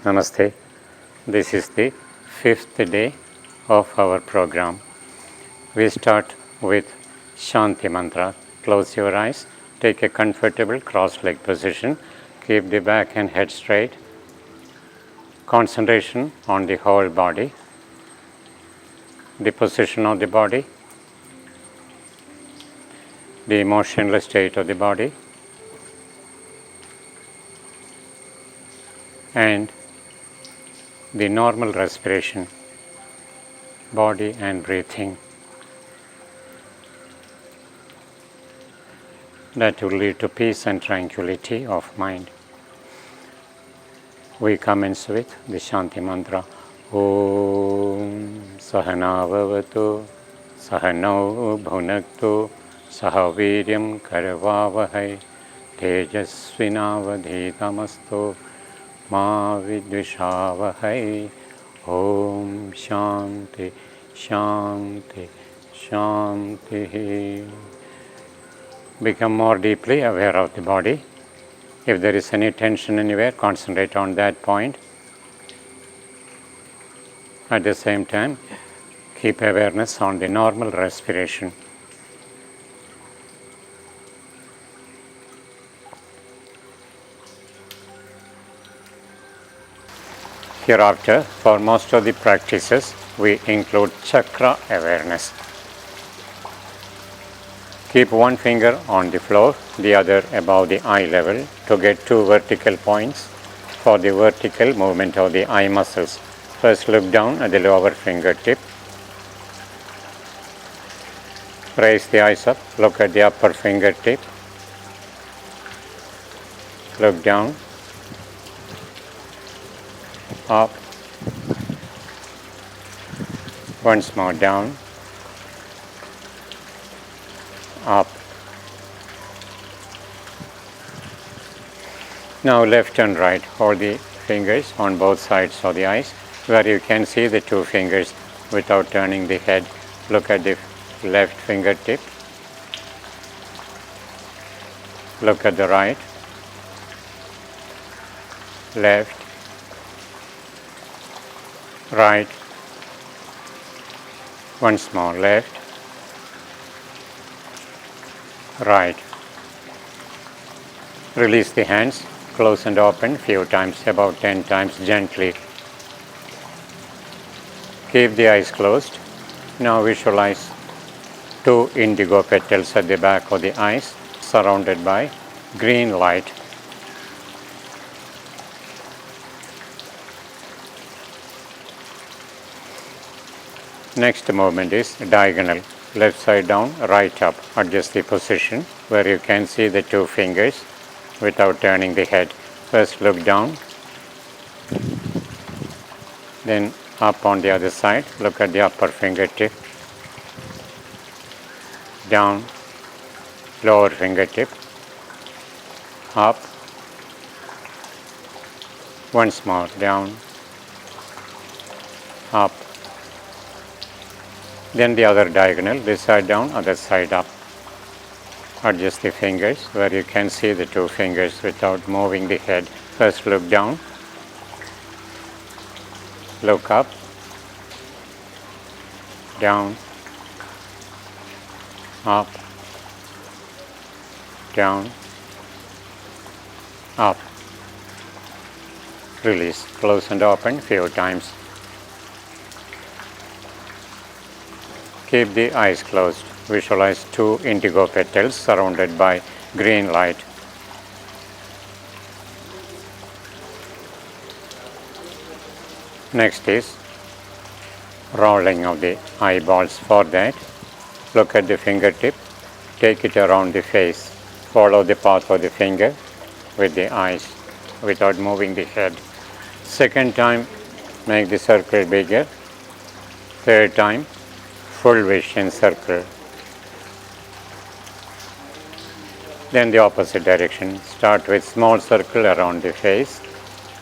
Namaste. This is the 5th day of our program. We start with Shanti Mantra. Close your eyes. Take a comfortable cross-leg position. Keep the back and head straight. Concentration on the whole body, the position of the body, the emotionless state of the body, and the normal respiration, body and breathing. That will lead to peace and tranquility of mind. We commence with the Shanti Mantra. Om Sahana Bhavatu Sahano Bhunaktu Sahaviryam Karavavahai Tejasvinavadhitamastu Ma Vidvishavahai. Om Shanti Shanti Shanti. Become more deeply aware of the body. If there is any tension anywhere, concentrate on that point. At the same time, keep awareness on the normal respiration. Hereafter, for most of the practices, we include chakra awareness. Keep one finger on the floor, the other above the eye level to get 2 vertical points for the vertical movement of the eye muscles. First look down at the lower fingertip. Raise the eyes up, look at the upper fingertip. Look down, up, once more down, up. Now left and right, hold the fingers on both sides of the eyes where you can see the 2 fingers without turning the head. Look at the left fingertip. Look at the right, left, right, once more left, right. Release the hands, close and open few times, about 10 times gently. Keep the eyes closed. Now visualize 2 indigo petals at the back of the eyes surrounded by green light. Next movement is diagonal. Left side down, right up. Adjust the position where you can see the 2 fingers without turning the head. First look down, then up on the other side. Look at the upper fingertip, down, lower fingertip, up, once more, down, up. Then the other diagonal, this side down, other side up. Adjust the fingers where you can see the 2 fingers without moving the head. First look down, look up, down, up, down, up. Release, close and open few times. Keep the eyes closed. Visualize 2 indigo petals surrounded by green light. Next is rolling of the eyeballs. For that, look at the fingertip, take it around the face. Follow the path of the finger with the eyes without moving the head. Second time, make the circle bigger. Third time, full vision circle. Then the opposite direction. Start with small circle around the face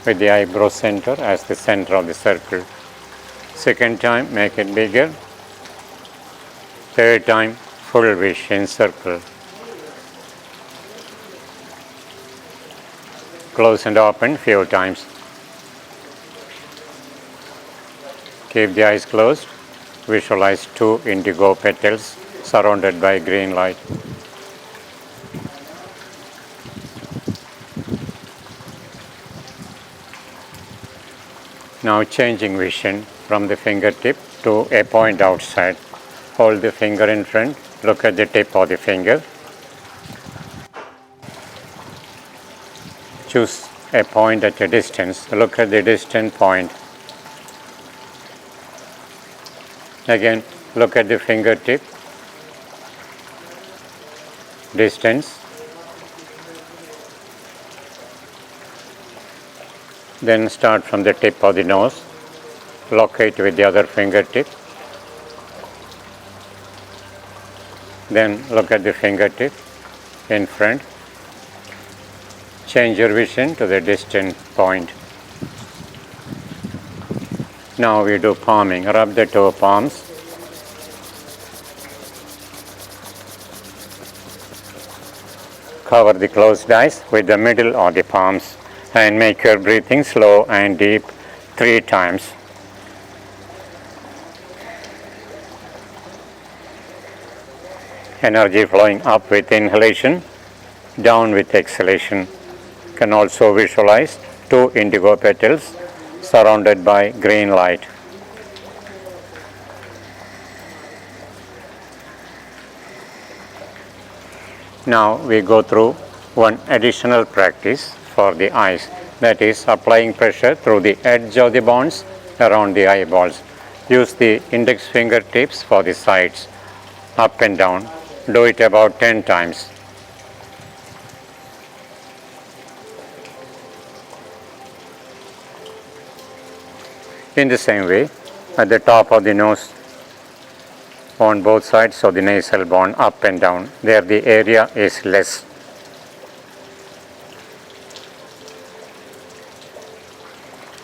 with the eyebrow center as the center of the circle. Second time, make it bigger. Third time, full vision circle. Close and open few times. Keep the eyes closed. Visualize 2 indigo petals surrounded by green light. Now changing vision from the fingertip to a point outside. Hold the finger in front. Look at the tip of the finger. Choose a point at a distance. Look at the distant point. Again, look at the fingertip. Distance. Then start from the tip of the nose. Locate with the other fingertip. Then look at the fingertip in front. Change your vision to the distant point. Now we do palming. Rub the toe palms. Cover the closed eyes with the middle of the palms and make your breathing slow and deep 3 times. Energy flowing up with inhalation, down with exhalation. You can also visualize 2 indigo petals surrounded by green light. Now we go through one additional practice for the eyes, that is applying pressure through the edge of the bones around the eyeballs. Use the index fingertips for the sides, up and down. Do it about 10 times. In the same way, at the top of the nose, on both sides of the nasal bone, up and down. There the area is less.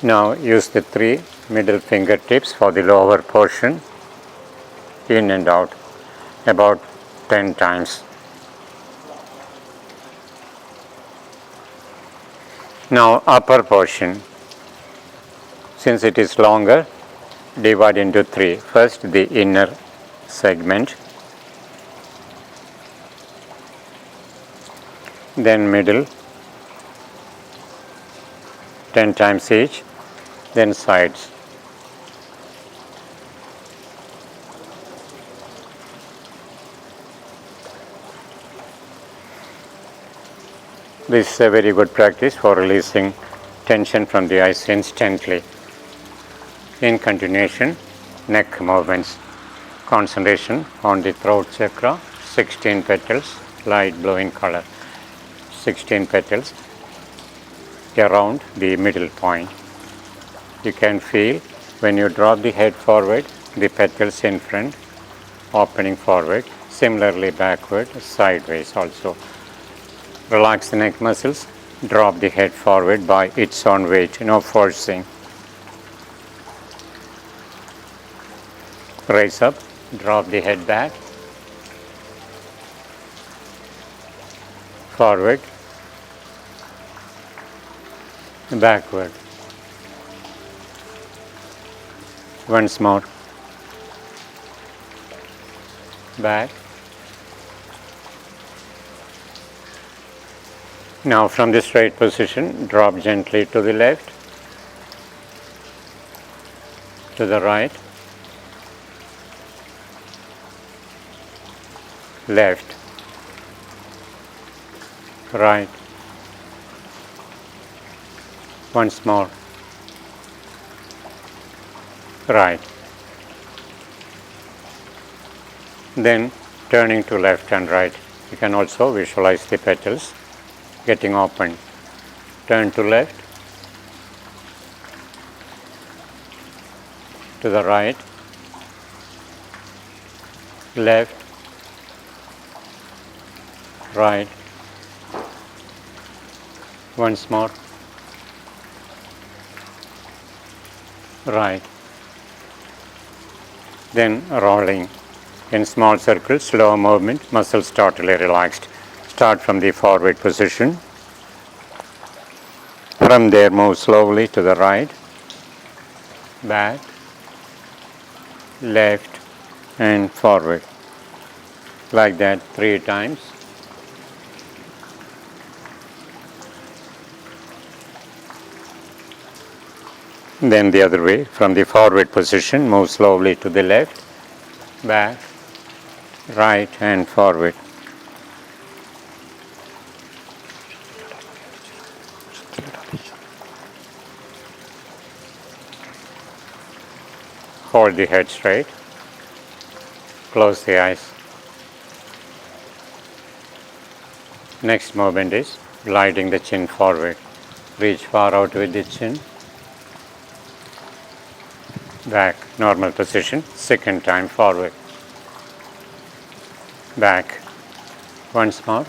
Now use the 3 middle fingertips for the lower portion, in and out, about 10 times. Now upper portion, since it is longer, divide into 3. First the inner segment, then middle, 10 times each, then sides. This is a very good practice for releasing tension from the eyes instantly. In continuation, neck movements. Concentration on the throat chakra, 16 petals, light blue in color, 16 petals around the middle point. You can feel when you drop the head forward, the petals in front, opening forward, similarly backward, sideways also. Relax the neck muscles, drop the head forward by its own weight, no forcing. Raise up, drop the head back, forward, backward. Once more, back. Now from the straight position, drop gently to the left, to the right, left, right. Once more, right. Then turning to left and right. You can also visualize the petals getting open. Turn to left, to the right, left, right. Once more, right. Then rolling in small circles, slow movement, muscles totally relaxed. Start from the forward position. From there, move slowly to the right, back, left and forward. Like that 3 times. Then the other way, from the forward position, move slowly to the left, back, right and forward. Hold the head straight. Close the eyes. Next movement is gliding the chin forward. Reach far out with the chin. Back, normal position. Second time forward. Back. Once more.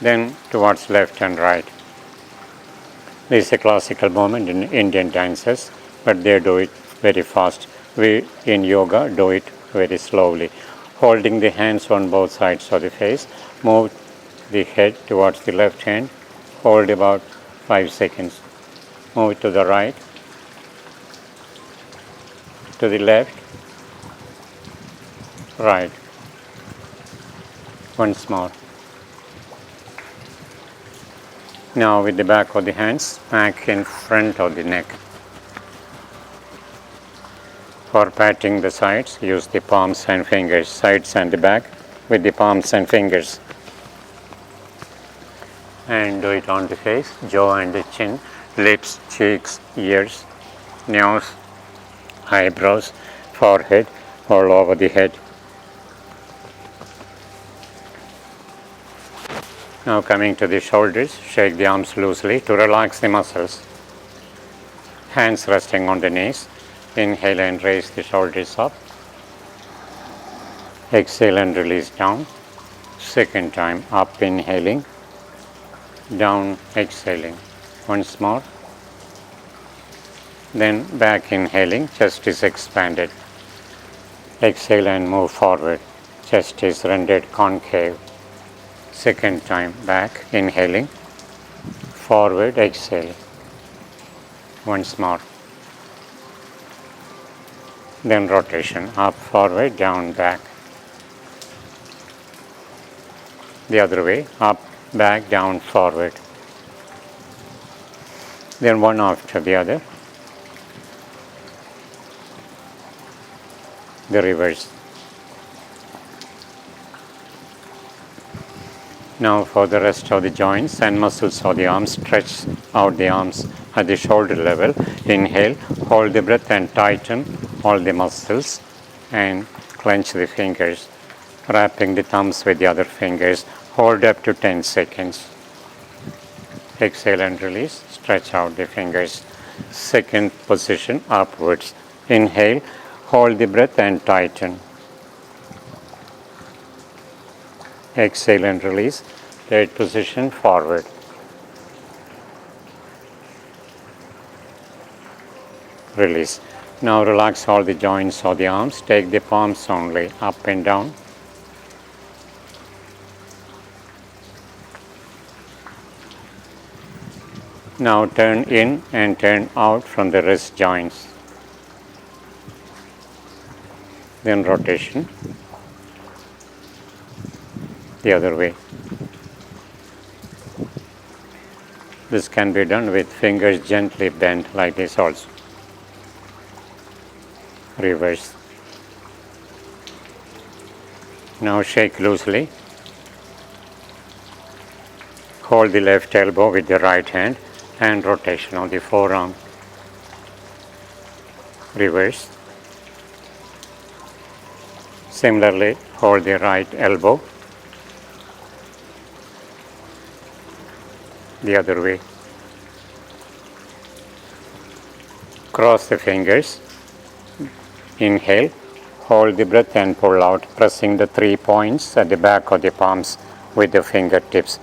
Then towards left and right. This is a classical movement in Indian dances, but they do it very fast. We in yoga do it very slowly. Holding the hands on both sides of the face, move the head towards the left hand, hold about 5 seconds. Move to the right, to the left, right. Once more. Now with the back of the hands, back in front of the neck. For patting the sides, use the palms and fingers, sides and the back with the palms and fingers. And do it on the face, jaw and the chin, lips, cheeks, ears, nose, eyebrows, forehead, all over the head. Now coming to the shoulders, shake the arms loosely to relax the muscles. Hands resting on the knees. Inhale and raise the shoulders up. Exhale and release down. Second time, up inhaling, down exhaling. Once more. Then back inhaling, chest is expanded. Exhale and move forward. Chest is rendered concave. Second time, back inhaling, forward exhale. Once more. Then rotation, up, forward, down, back. The other way, up, back, down, forward. Then one after the other. The reverse. Now for the rest of the joints and muscles of the arms, stretch out the arms at the shoulder level. Inhale, hold the breath and tighten all the muscles and clench the fingers. Wrapping the thumbs with the other fingers, hold up to 10 seconds. Exhale and release, stretch out the fingers. Second position, upwards. Inhale, hold the breath and tighten. Exhale and release. Third position, forward. Release. Now relax all the joints of the arms. Take the palms only, up and down. Now turn in and turn out from the wrist joints. Then rotation. The other way. This can be done with fingers gently bent like this also. Reverse. Now shake loosely. Hold the left elbow with the right hand and rotation of the forearm. Reverse. Similarly, hold the right elbow. The other way. Cross the fingers. Inhale, hold the breath and pull out, pressing the 3 points at the back of the palms with the fingertips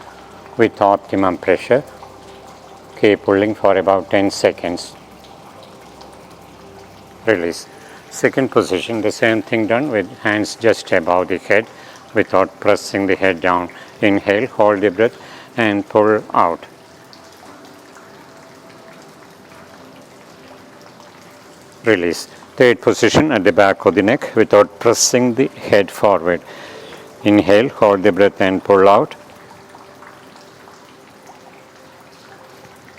with optimum pressure. Keep pulling for about 10 seconds. Release. Second position, the same thing done with hands just above the head without pressing the head down. Inhale, hold the breath and pull out. Release. Third position at the back of the neck without pressing the head forward. Inhale, hold the breath and pull out.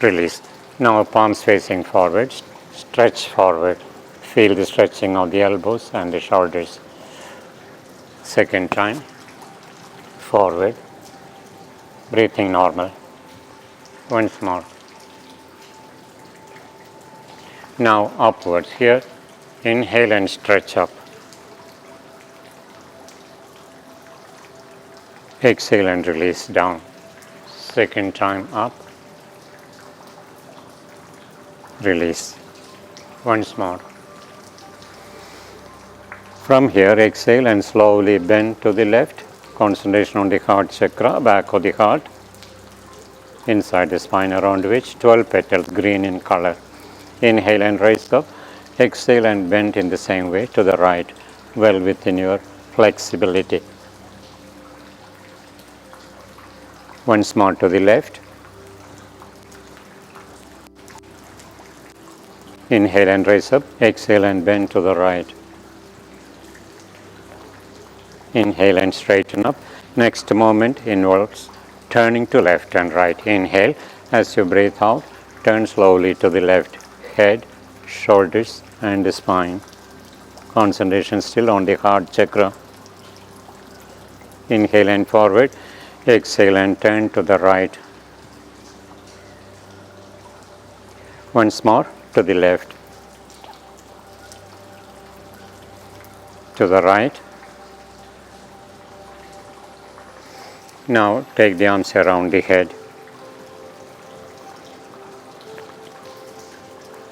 Release. Now palms facing forward, stretch forward. Feel the stretching of the elbows and the shoulders. Second time, forward, breathing normal. Once more. Now upwards here, inhale and stretch up. Exhale and release down. Second time up. Release. Once more. From here, exhale and slowly bend to the left. Concentration on the heart chakra, back of the heart. Inside the spine, around which 12 petals, green in color. Inhale and raise up. Exhale and bend in the same way to the right, well within your flexibility. Once more to the left. Inhale and raise up. Exhale and bend to the right. Inhale and straighten up. Next movement involves turning to left and right. Inhale. As you breathe out, turn slowly to the left. Head, shoulders and the spine. Concentration still on the heart chakra. Inhale and forward. Exhale and turn to the right. Once more to the left. To the right. Now take the arms around the head.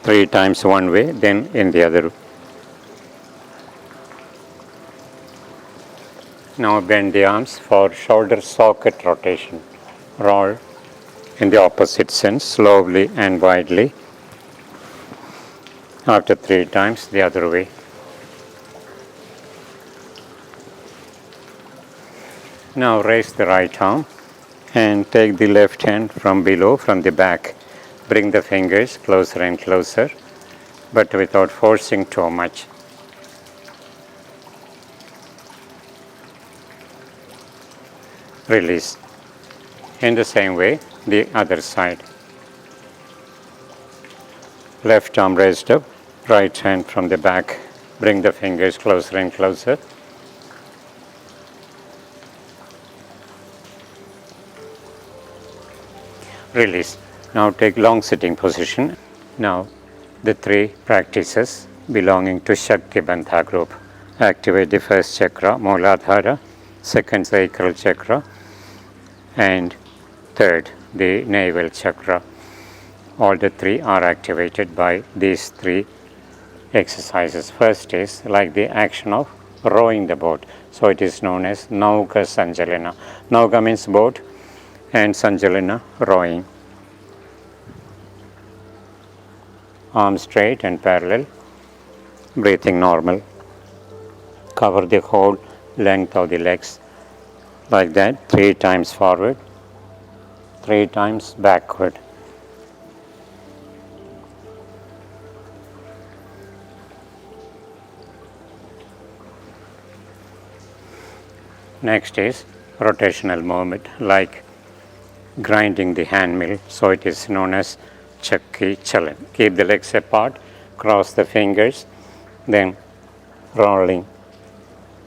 3 times one way, then in the other. Now bend the arms for shoulder socket rotation. Roll in the opposite sense, slowly and widely. After 3 times, the other way. Now raise the right arm and take the left hand from below, from the back. Bring the fingers closer and closer, but without forcing too much. Release. In the same way, the other side. Left arm raised up, right hand from the back. Bring the fingers closer and closer. Release. Now take long sitting position. Now the 3 practices belonging to Shakti Bandha group. Activate the first chakra, Mooladhara, second sacral chakra, and third the navel chakra. All the 3 are activated by these 3 exercises. First is like the action of rowing the boat. So it is known as nauka sanchalana. Nauka means boat and sanchalana rowing. Arms straight and parallel. Breathing normal. Cover the whole length of the legs like that. 3 times forward, 3 times backward. Next is rotational movement like grinding the hand mill. So it is known as chakki, chalana. Keep the legs apart, cross the fingers, then rolling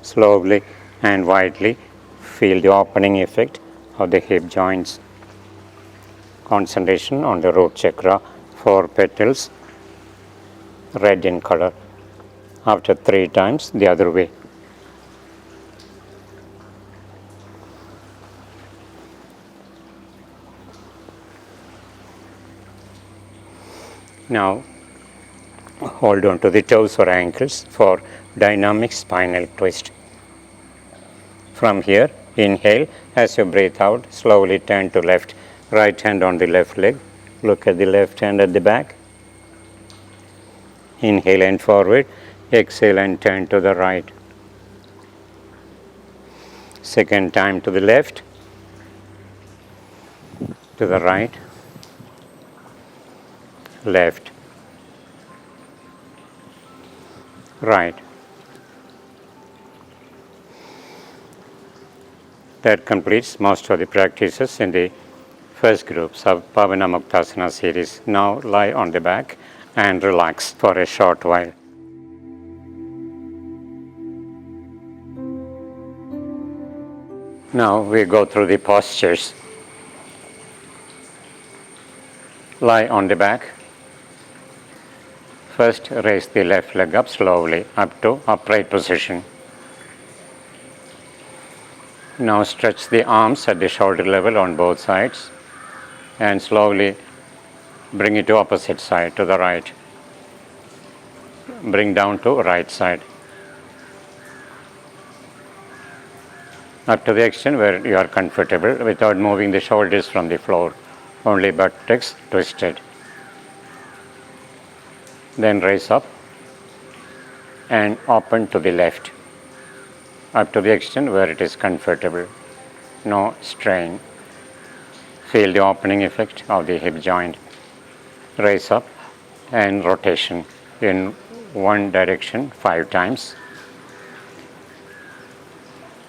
slowly and widely. Feel the opening effect of the hip joints. Concentration on the root chakra, 4 petals, red in color. After 3 times, the other way. Now hold on to the toes or ankles for dynamic spinal twist. From here, inhale. As you breathe out, slowly turn to left. Right hand on the left leg. Look at the left hand at the back. Inhale and forward. Exhale and turn to the right. Second time to the left. To the right. Left. right. That completes most of the practices in the first groups of Pawanamuktasana series. Now lie on the back and relax for a short while. Now we go through the postures. Lie on the back. First, raise the left leg up slowly up to upright position. Now stretch the arms at the shoulder level on both sides and slowly bring it to opposite side, to the right. Bring down to right side. Up to the extent where you are comfortable without moving the shoulders from the floor, only buttocks twisted. Then raise up and open to the left, up to the extent where it is comfortable, no strain. Feel the opening effect of the hip joint. Raise up and rotation in one direction 5 times,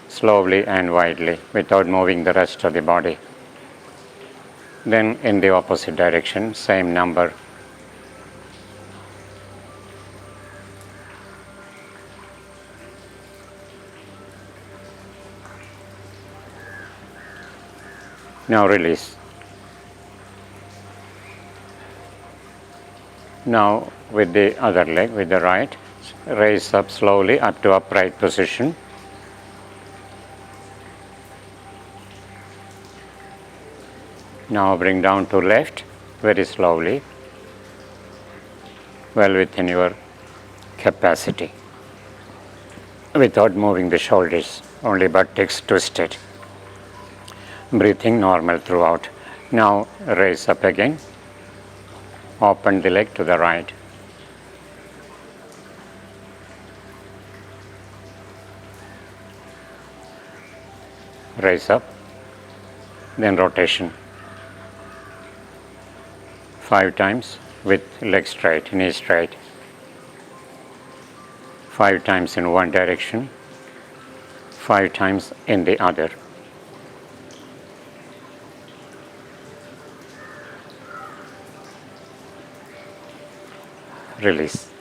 slowly and widely without moving the rest of the body. Then in the opposite direction, same number. Now release. Now with the other leg, with the right, raise up slowly up to upright position. Now bring down to left very slowly, well within your capacity, without moving the shoulders, only buttocks twisted. Breathing normal throughout. Now raise up again. Open the leg to the right. Raise up. Then rotation. 5 times with leg straight, knee straight. 5 times in one direction. 5 times in the other. Release.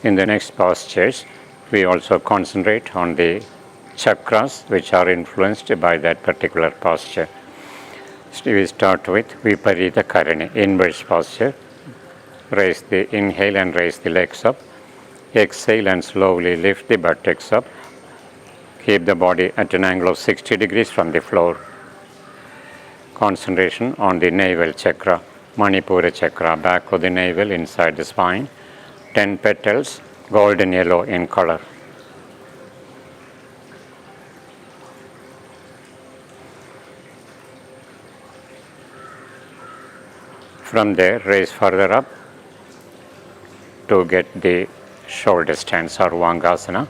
In the next postures, we also concentrate on the chakras which are influenced by that particular posture. So we start with vipareetakarani, inverse posture. Inhale and raise the legs up. Exhale and slowly lift the buttocks up. Keep the body at an angle of 60 degrees from the floor. Concentration on the navel chakra. Manipura chakra, back of the navel inside the spine. 10 petals, golden yellow in color. From there, raise further up to get the shoulder stand, Sarvangasana.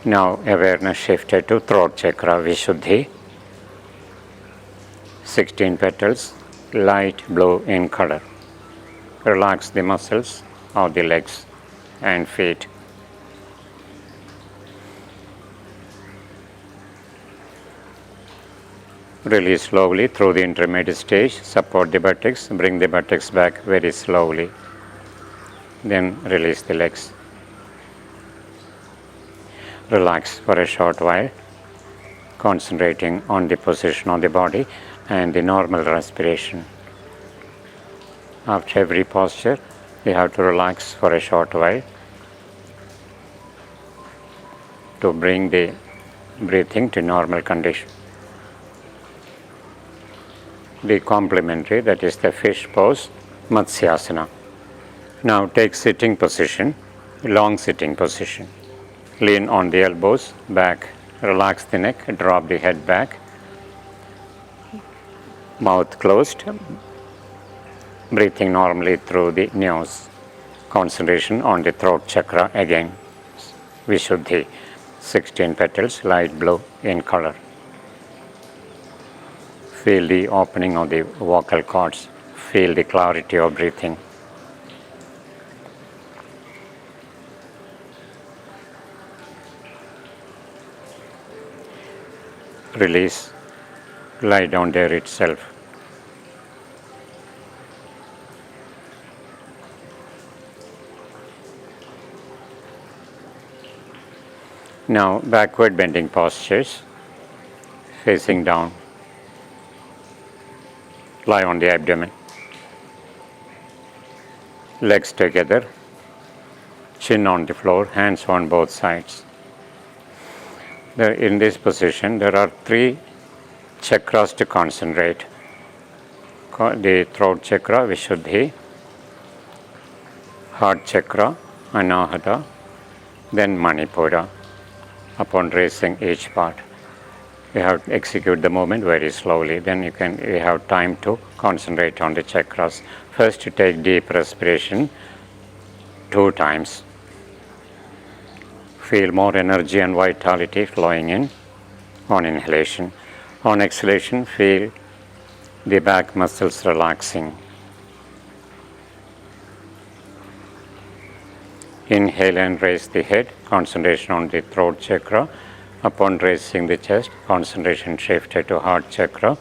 Now awareness shifted to throat chakra, Vishuddhi. 16 petals, light blue in color. Relax the muscles of the legs and feet. Release slowly through the intermediate stage. Support the buttocks, bring the buttocks back very slowly. Then release the legs. Relax for a short while, concentrating on the position of the body and the normal respiration. After every posture, you have to relax for a short while to bring the breathing to normal condition. The complementary, that is the fish pose, matsyasana. Now take sitting position, long sitting position. Lean on the elbows, back, relax the neck, drop the head back, mouth closed, breathing normally through the nose. Concentration on the throat chakra again. Vishuddhi, 16 petals, light blue in color. Feel the opening of the vocal cords. Feel the clarity of breathing. Release. Lie down there itself. Now backward bending postures, facing down. Lie on the abdomen. Legs together, chin on the floor, hands on both sides. In this position, there are 3 chakras to concentrate. The throat chakra, Vishuddhi, heart chakra, Anahata, then Manipura. Upon raising each part, you have to execute the movement very slowly. Then you have time to concentrate on the chakras. First, you take deep respiration 2 times. Feel more energy and vitality flowing in on inhalation. On exhalation, feel the back muscles relaxing. Inhale and raise the head, concentration on the throat chakra. Upon raising the chest, concentration shifted to heart chakra.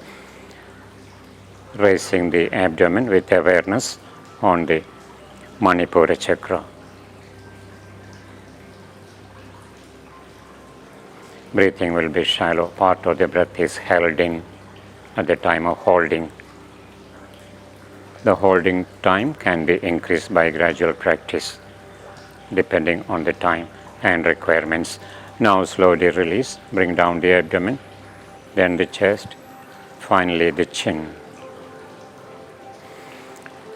Raising the abdomen with awareness on the Manipura chakra. Breathing will be shallow. Part of the breath is held in at the time of holding. The holding time can be increased by gradual practice, depending on the time and requirements. Now slowly release, bring down the abdomen, then the chest, finally the chin.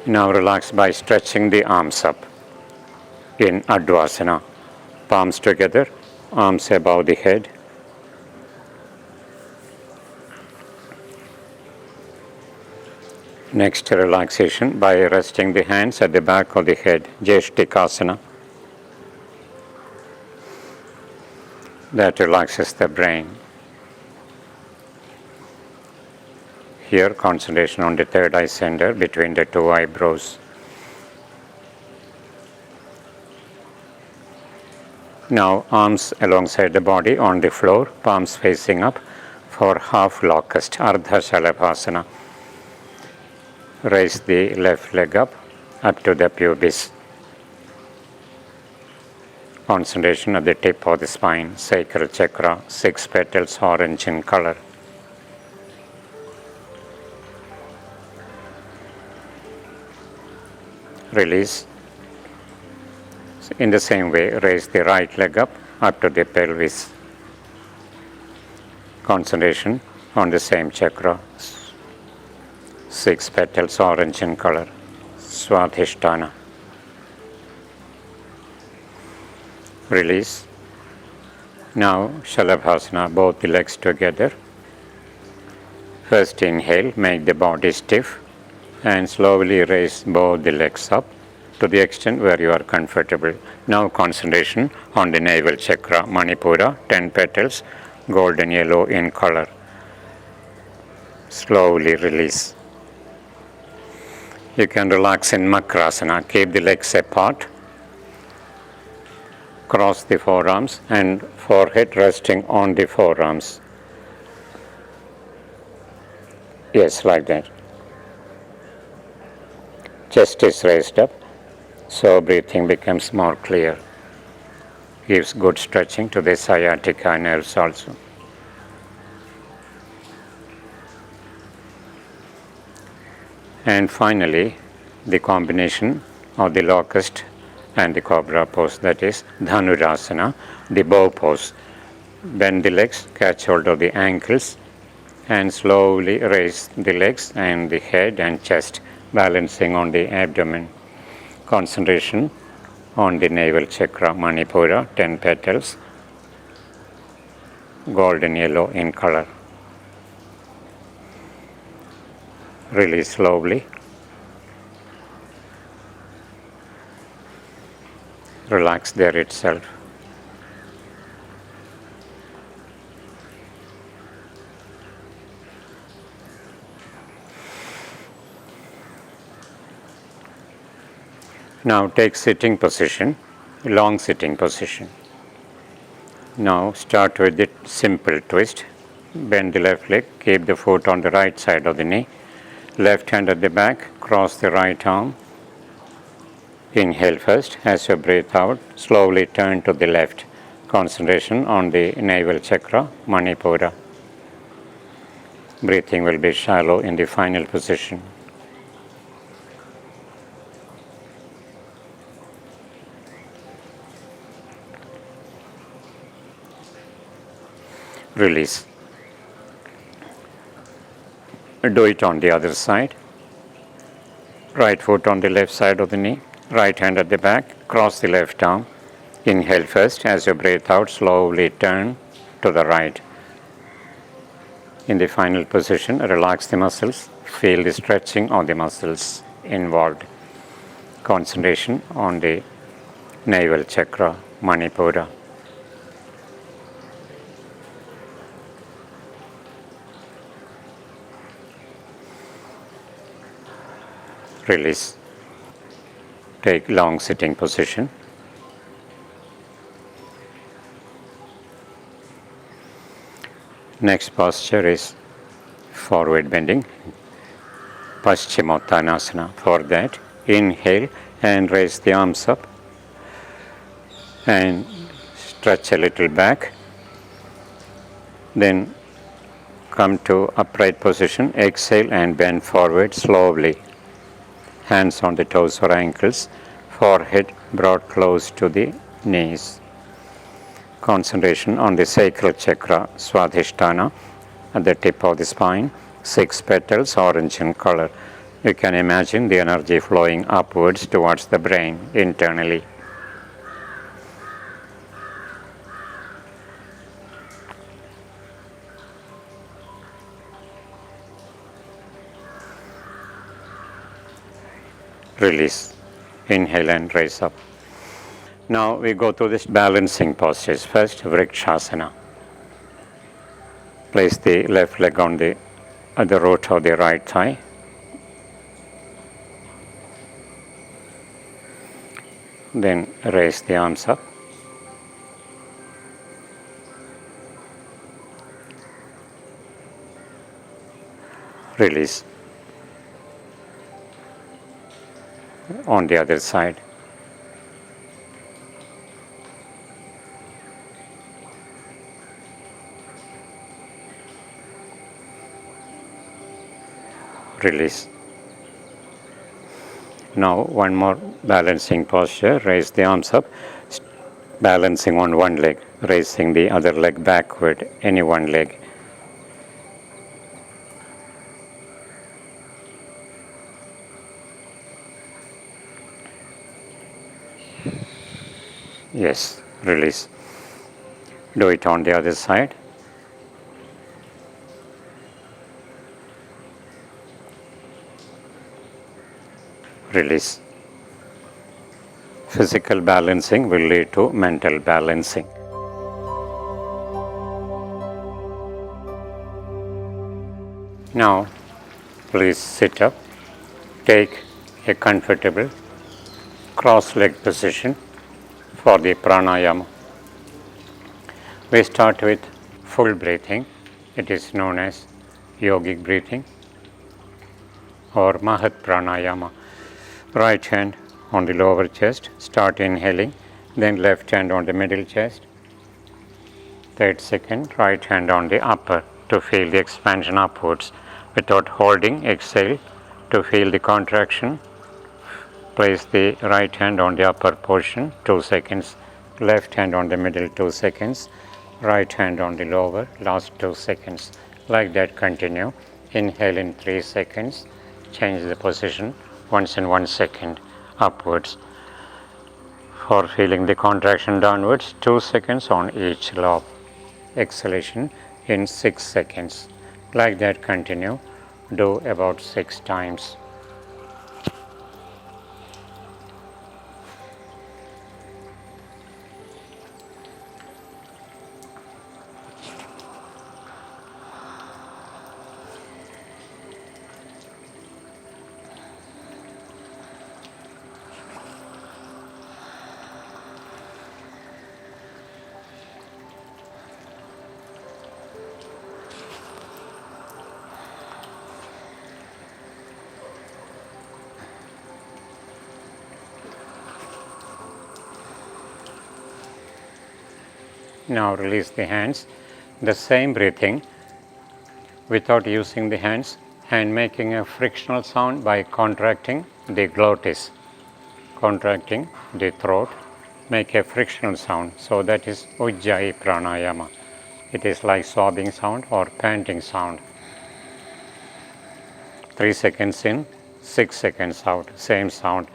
Now relax by stretching the arms up in advasana. Palms together, arms above the head. Next, relaxation by resting the hands at the back of the head, jyeshtikasana. That relaxes the brain. Here, concentration on the third eye center between the 2 eyebrows. Now, arms alongside the body on the floor, palms facing up for half locust, ardhasalabhasana. Raise the left leg up to the pubis. Concentration at the tip of the spine, sacral chakra, 6 petals, orange in color. Release. In the same way, raise the right leg up to the pelvis. Concentration on the same chakra, 6 petals, orange in color, Swadhisthana. Release. Now Shalabhasana, both the legs together. First inhale, make the body stiff and slowly raise both the legs up to the extent where you are comfortable. Now concentration on the navel chakra, Manipura, 10 petals, golden yellow in color. Slowly release. You can relax in Makrasana, keep the legs apart. Cross the forearms and forehead resting on the forearms. Yes, like that. Chest is raised up, so breathing becomes more clear. Gives good stretching to the sciatica nerves also. And finally, the combination of the locust and the cobra pose, that is dhanurasana, the bow pose. Bend the legs, catch hold of the ankles, and slowly raise the legs and the head and chest, balancing on the abdomen. Concentration on the navel chakra, Manipura, 10 petals, golden yellow in color. Release slowly. Relax there itself. Now take sitting position, long sitting position. Now start with the simple twist. bend the left leg, keep the foot on the right side of the knee, left hand at the back, cross the right arm. Inhale first. As you breathe out, slowly turn to the left. Concentration on the navel chakra, Manipura. Breathing will be shallow in the final position. Release. Do it on the other side. Right foot on the left side of the knee, right hand at the back, cross the left arm. Inhale first. As you breathe out, slowly turn to the right. In the final position, relax the muscles. Feel the stretching of the muscles involved. Concentration on the navel chakra, Manipura. Release. Take long sitting position. Next posture is forward bending, paschimottanasana. For that, inhale and raise the arms up and stretch a little back. Then come to upright position, exhale and bend forward slowly. Hands on the toes or ankles, forehead brought close to the knees. Concentration on the sacral chakra, Swadhisthana, at the tip of the spine, 6 petals, orange in color. You can imagine the energy flowing upwards towards the brain internally. Release. Inhale and raise up. Now we go through this balancing postures. First, Vrikshasana. Place the left leg on the root of the right thigh. Then raise the arms up. Release. On the other side. Release. Now one more balancing posture. Raise the arms up, balancing on one leg, raising the other leg backward, any one leg. Yes, release. Do it on the other side. Release. Physical balancing will lead to mental balancing. Now, please sit up. Take a comfortable cross-legged position for the pranayama. We start with full breathing. It is known as yogic breathing or Mahat pranayama. Right hand on the lower chest, start inhaling, then left hand on the middle chest. 3rd second, right hand on the upper to feel the expansion upwards. Without holding, exhale to feel the contraction. Place the right hand on the upper portion, 2 seconds. Left hand on the middle, 2 seconds. Right hand on the lower, last 2 seconds. Like that, continue. Inhale in 3 seconds. Change the position once in 1 second upwards. For feeling the contraction downwards, 2 seconds on each lobe. Exhalation in 6 seconds. Like that, continue. Do about 6 times. Now release the hands. The same breathing without using the hands and making a frictional sound by contracting the glottis, contracting the throat, make a frictional sound. So that is ujjayi pranayama. It is like sobbing sound or panting sound. 3 seconds in, 6 seconds out, same sound.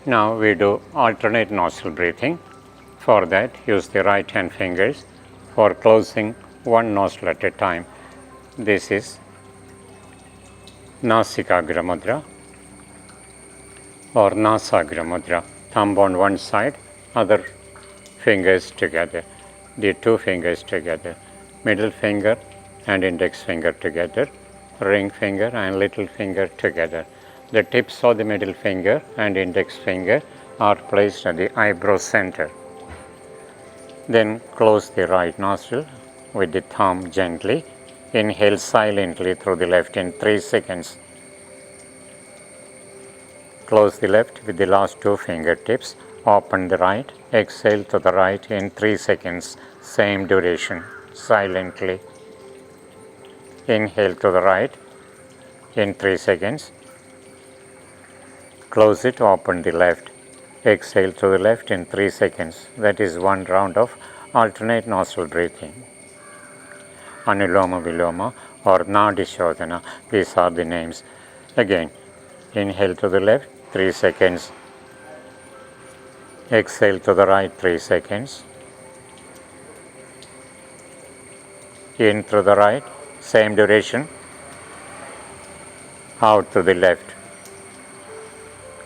Now we do alternate nostril breathing. For that, use the right hand fingers for closing one nostril at a time. This is Nasikagra mudra or Nasagra mudra. Thumb on one side, other fingers together, the two fingers together, middle finger and index finger together, ring finger and little finger together. The tips of the middle finger and index finger are placed at the eyebrow center. Then close the right nostril with the thumb gently. Inhale silently through the left in 3 seconds. Close the left with the last two fingertips. Open the right. Exhale to the right in 3 seconds. Same duration. Silently. Inhale to the right in 3 seconds. Close it, open the left. Exhale to the left in 3 seconds. That is one round of alternate nostril breathing. Anuloma, viloma or nadishodhana, these are the names. Again, inhale to the left, 3 seconds. Exhale to the right, 3 seconds. In through the right, same duration. Out to the left.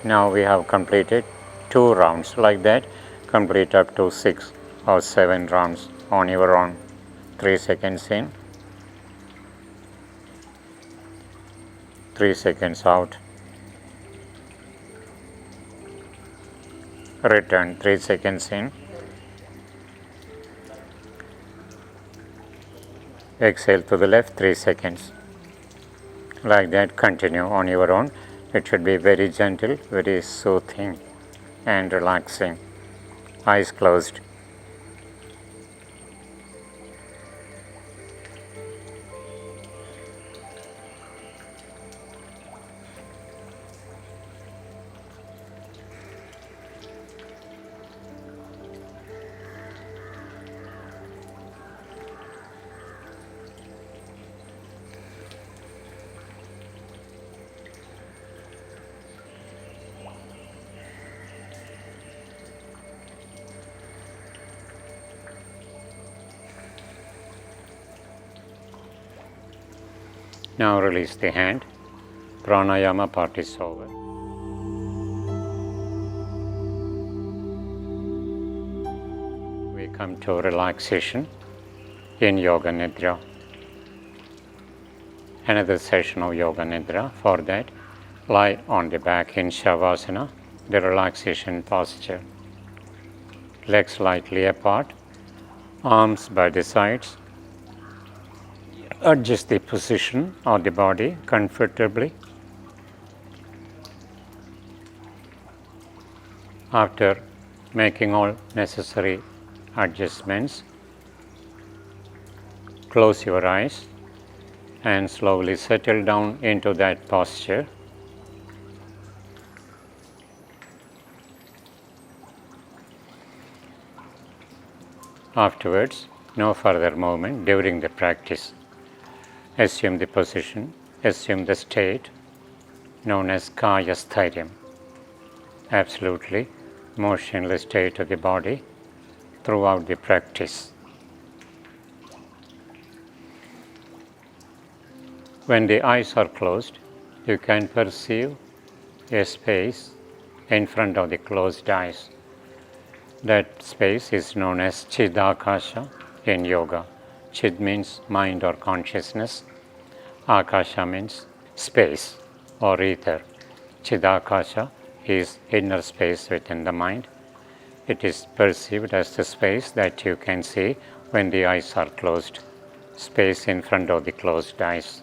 Now we have completed 2 rounds like that. Complete up to 6 or 7 rounds on your own. 3 seconds in, 3 seconds out. Return 3 seconds in. Exhale to the left 3 seconds. Like that, continue on your own. It should be very gentle, very soothing and relaxing. Eyes closed. Now release the hand. Pranayama part is over. We come to relaxation in Yoga Nidra. Another session of Yoga Nidra. For that, lie on the back in Shavasana, the relaxation posture. Legs slightly apart, arms by the sides. Adjust the position of the body comfortably. After making all necessary adjustments, close your eyes and slowly settle down into that posture. Afterwards, no further movement during the practice. Assume the position, assume the state known as kaya sthiryam, absolutely motionless state of the body throughout the practice. When the eyes are closed, you can perceive a space in front of the closed eyes. That space is known as Chidakasha in yoga. Chid means mind or consciousness. Akasha means space or ether. Chidakasha is inner space within the mind. It is perceived as the space that you can see when the eyes are closed, space in front of the closed eyes.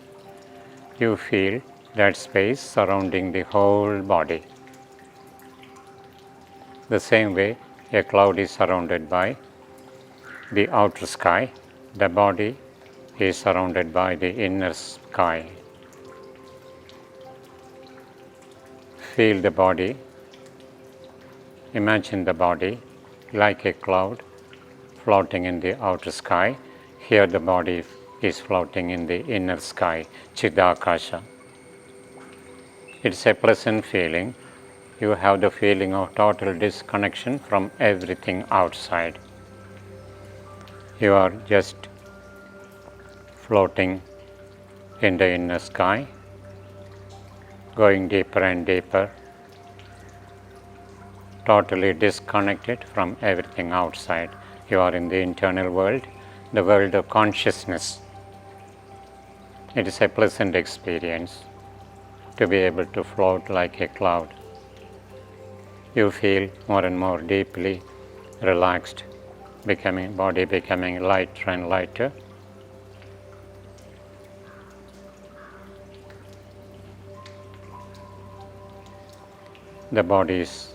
You feel that space surrounding the whole body. The same way a cloud is surrounded by the outer sky, the body is surrounded by the inner sky. Feel the body, imagine the body like a cloud floating in the outer sky. Here the body is floating in the inner sky, Chidakasha. It's a pleasant feeling. You have the feeling of total disconnection from everything outside. You are just floating in the inner sky, going deeper and deeper, totally disconnected from everything outside. You are in the internal world, the world of consciousness. It is a pleasant experience to be able to float like a cloud. You feel more and more deeply relaxed, body becoming lighter and lighter. The body is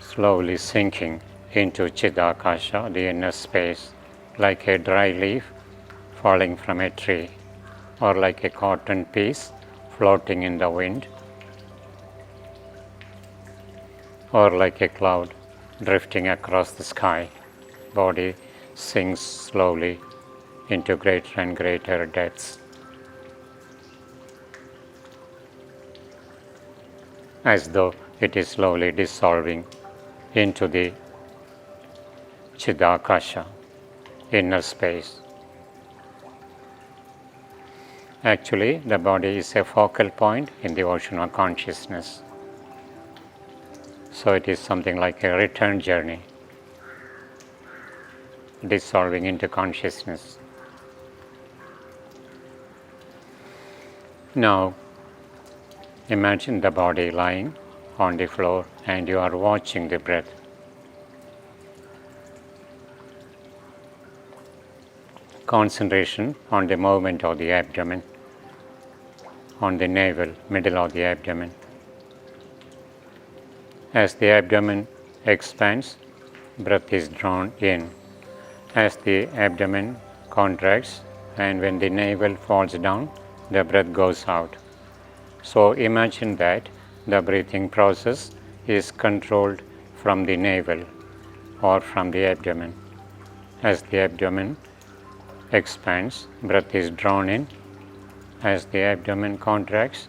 slowly sinking into Chidakasha, the inner space, like a dry leaf falling from a tree, or like a cotton piece floating in the wind, or like a cloud drifting across the sky. Body sinks slowly into greater and greater depths, as though it is slowly dissolving into the Chidakasha, inner space. Actually, the body is a focal point in the ocean of consciousness. So it is something like a return journey, dissolving into consciousness. Now, imagine the body lying on the floor and you are watching the breath. Concentration on the movement of the abdomen, on the navel, middle of the abdomen. As the abdomen expands, breath is drawn in. As the abdomen contracts and when the navel falls down, the breath goes out. So imagine that the breathing process is controlled from the navel or from the abdomen. As the abdomen expands, breath is drawn in. As the abdomen contracts,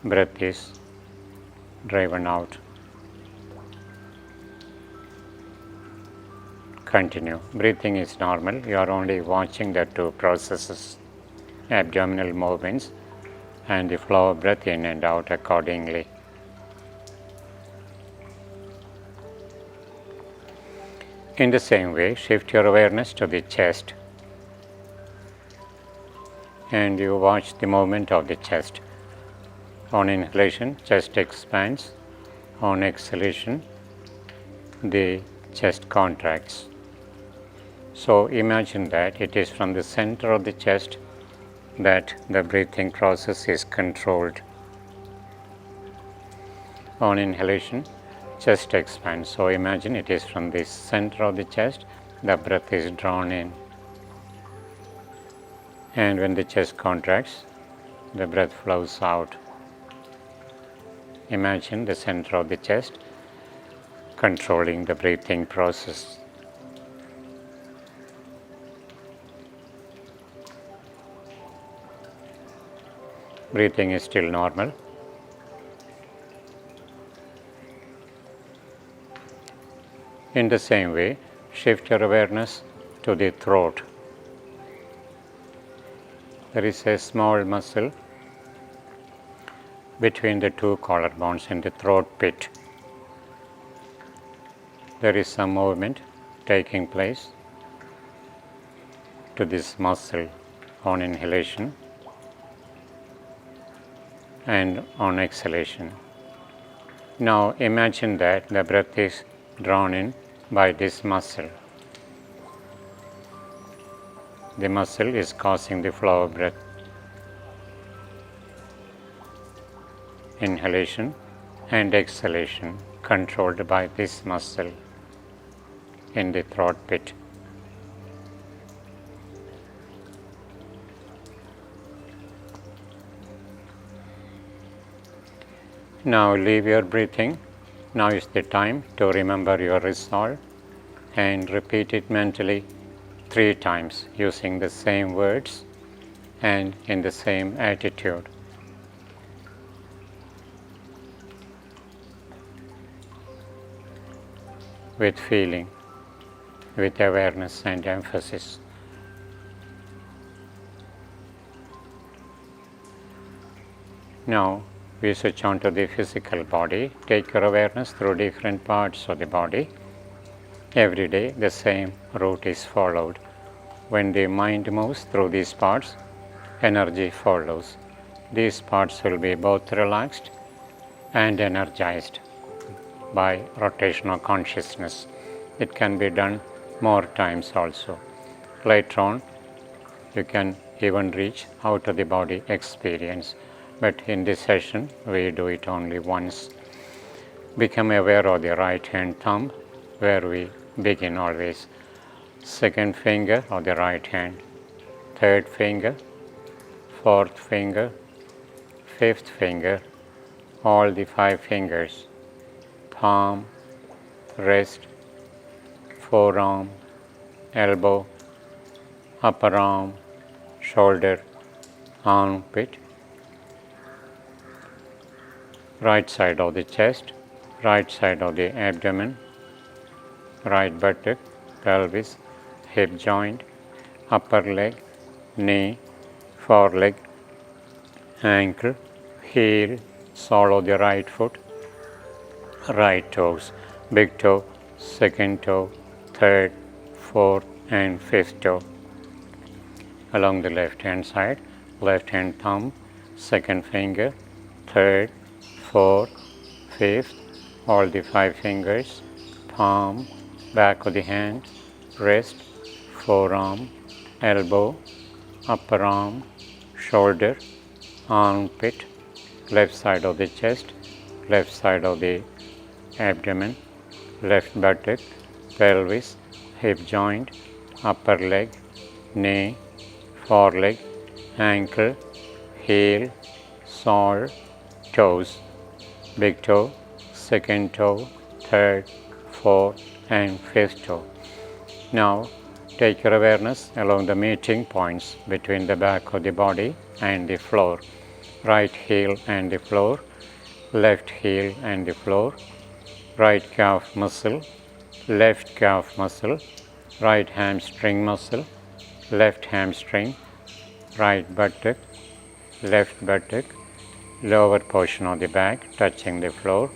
breath is driven out. Continue. Breathing is normal. You are only watching the two processes, abdominal movements and the flow of breath in and out accordingly. In the same way, shift your awareness to the chest and you watch the movement of the chest. On inhalation, chest expands. On exhalation, the chest contracts. So imagine that it is from the center of the chest that the breathing process is controlled. On inhalation, chest expands. So imagine it is from the center of the chest, the breath is drawn in. And when the chest contracts, the breath flows out. Imagine the center of the chest controlling the breathing process. Breathing is still normal. In the same way, shift your awareness to the throat. there is a small muscle between the two collarbones in the throat pit. There is some movement taking place to this muscle on inhalation and on exhalation. Now imagine that the breath is drawn in by this muscle. The muscle is causing the flow of breath. Inhalation and exhalation controlled by this muscle in the throat pit. Now leave your breathing. Now is the time to remember your resolve and repeat it mentally 3 times using the same words and in the same attitude. With feeling, with awareness and emphasis. Now we switch on to the physical body. Take your awareness through different parts of the body. Every day the same route is followed. When the mind moves through these parts, energy follows. These parts will be both relaxed and energized by rotation of consciousness. It can be done more times also. Later on, you can even reach out of the body experience. But in this session, we do it only once. Become aware of the right hand thumb, where we begin always. Second finger of the right hand, third finger, fourth finger, fifth finger, all the 5 fingers, palm, wrist, forearm, elbow, upper arm, shoulder, armpit, right side of the chest, right side of the abdomen, right buttock, pelvis, hip joint, upper leg, knee, foreleg, ankle, heel, sole of the right foot, right toes, big toe, second toe, third, fourth and fifth toe. Along the left hand side, left hand thumb, second finger, third, fourth, fifth, all the 5 fingers, palm, back of the hand, wrist, forearm, elbow, upper arm, shoulder, armpit, left side of the chest, left side of the abdomen, left buttock, pelvis, hip joint, upper leg, knee, foreleg, ankle, heel, sole, toes, big toe, second toe, third, fourth and fifth toe. Now take your awareness along the meeting points between the back of the body and the floor. Right heel and the floor, left heel and the floor, right calf muscle, left calf muscle, right hamstring muscle, left hamstring, right buttock, left buttock, lower portion of the back touching the floor,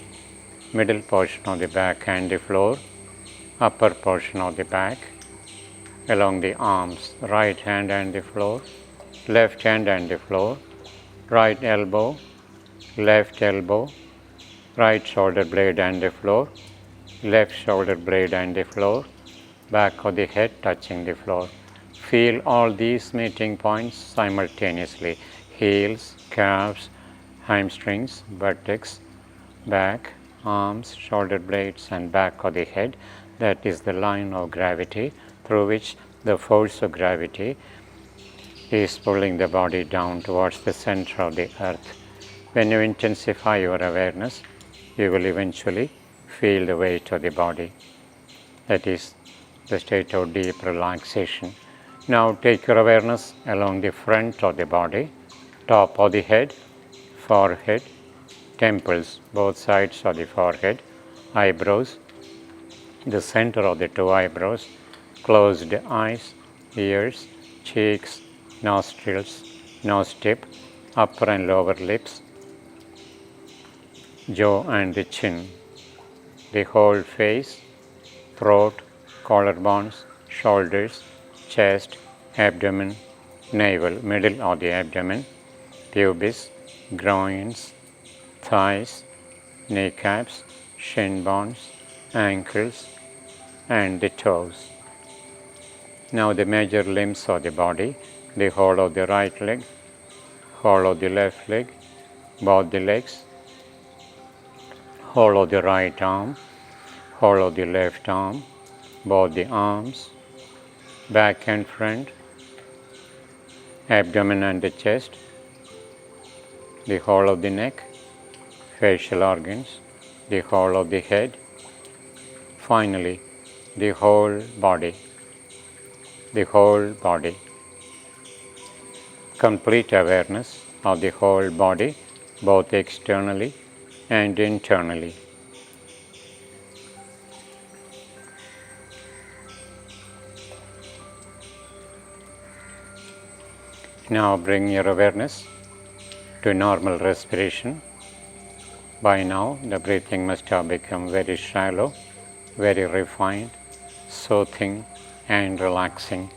middle portion of the back and the floor, upper portion of the back, along the arms, right hand and the floor, left hand and the floor, right elbow, left elbow, right shoulder blade and the floor, left shoulder blade and the floor, back of the head touching the floor. Feel all these meeting points simultaneously, heels, calves, hamstrings, buttocks, back, arms, shoulder blades and back of the head. That is the line of gravity through which the force of gravity is pulling the body down towards the center of the earth. When you intensify your awareness, you will eventually feel the weight of the body. That is the state of deep relaxation. Now take your awareness along the front of the body, top of the head, forehead, temples, both sides of the forehead, eyebrows, the center of the 2 eyebrows, closed eyes, ears, cheeks, nostrils, nose tip, upper and lower lips, jaw and the chin, the whole face, throat, collarbones, shoulders, chest, abdomen, navel, middle of the abdomen, pubis, groins, thighs, kneecaps, shin bones, ankles, and the toes. Now the major limbs of the body, the whole of the right leg, whole of the left leg, both the legs, whole of the right arm, whole of the left arm, both the arms, back and front, abdomen and the chest, the whole of the neck, facial organs, the whole of the head, finally the whole body, the whole body. Complete awareness of the whole body, both externally and internally. Now bring your awareness to normal respiration. By now, the breathing must have become very shallow, very refined, soothing and relaxing.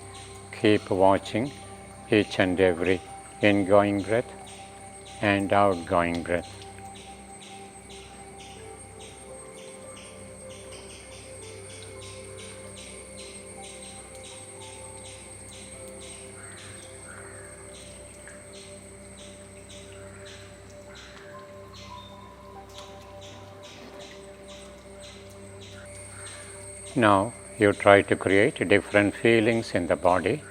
Keep watching each and every ingoing breath and outgoing breath. Now you try to create different feelings in the body.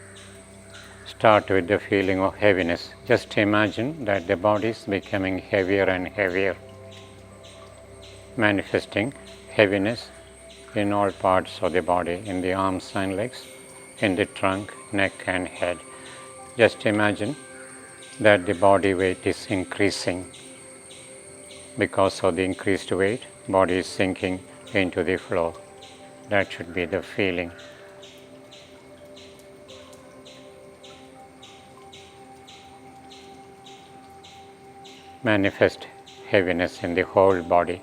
Start with the feeling of heaviness. Just imagine that the body is becoming heavier and heavier, manifesting heaviness in all parts of the body, in the arms and legs, in the trunk, neck and head. Just imagine that the body weight is increasing. Because of the increased weight, body is sinking into the floor. That should be the feeling. Manifest heaviness in the whole body.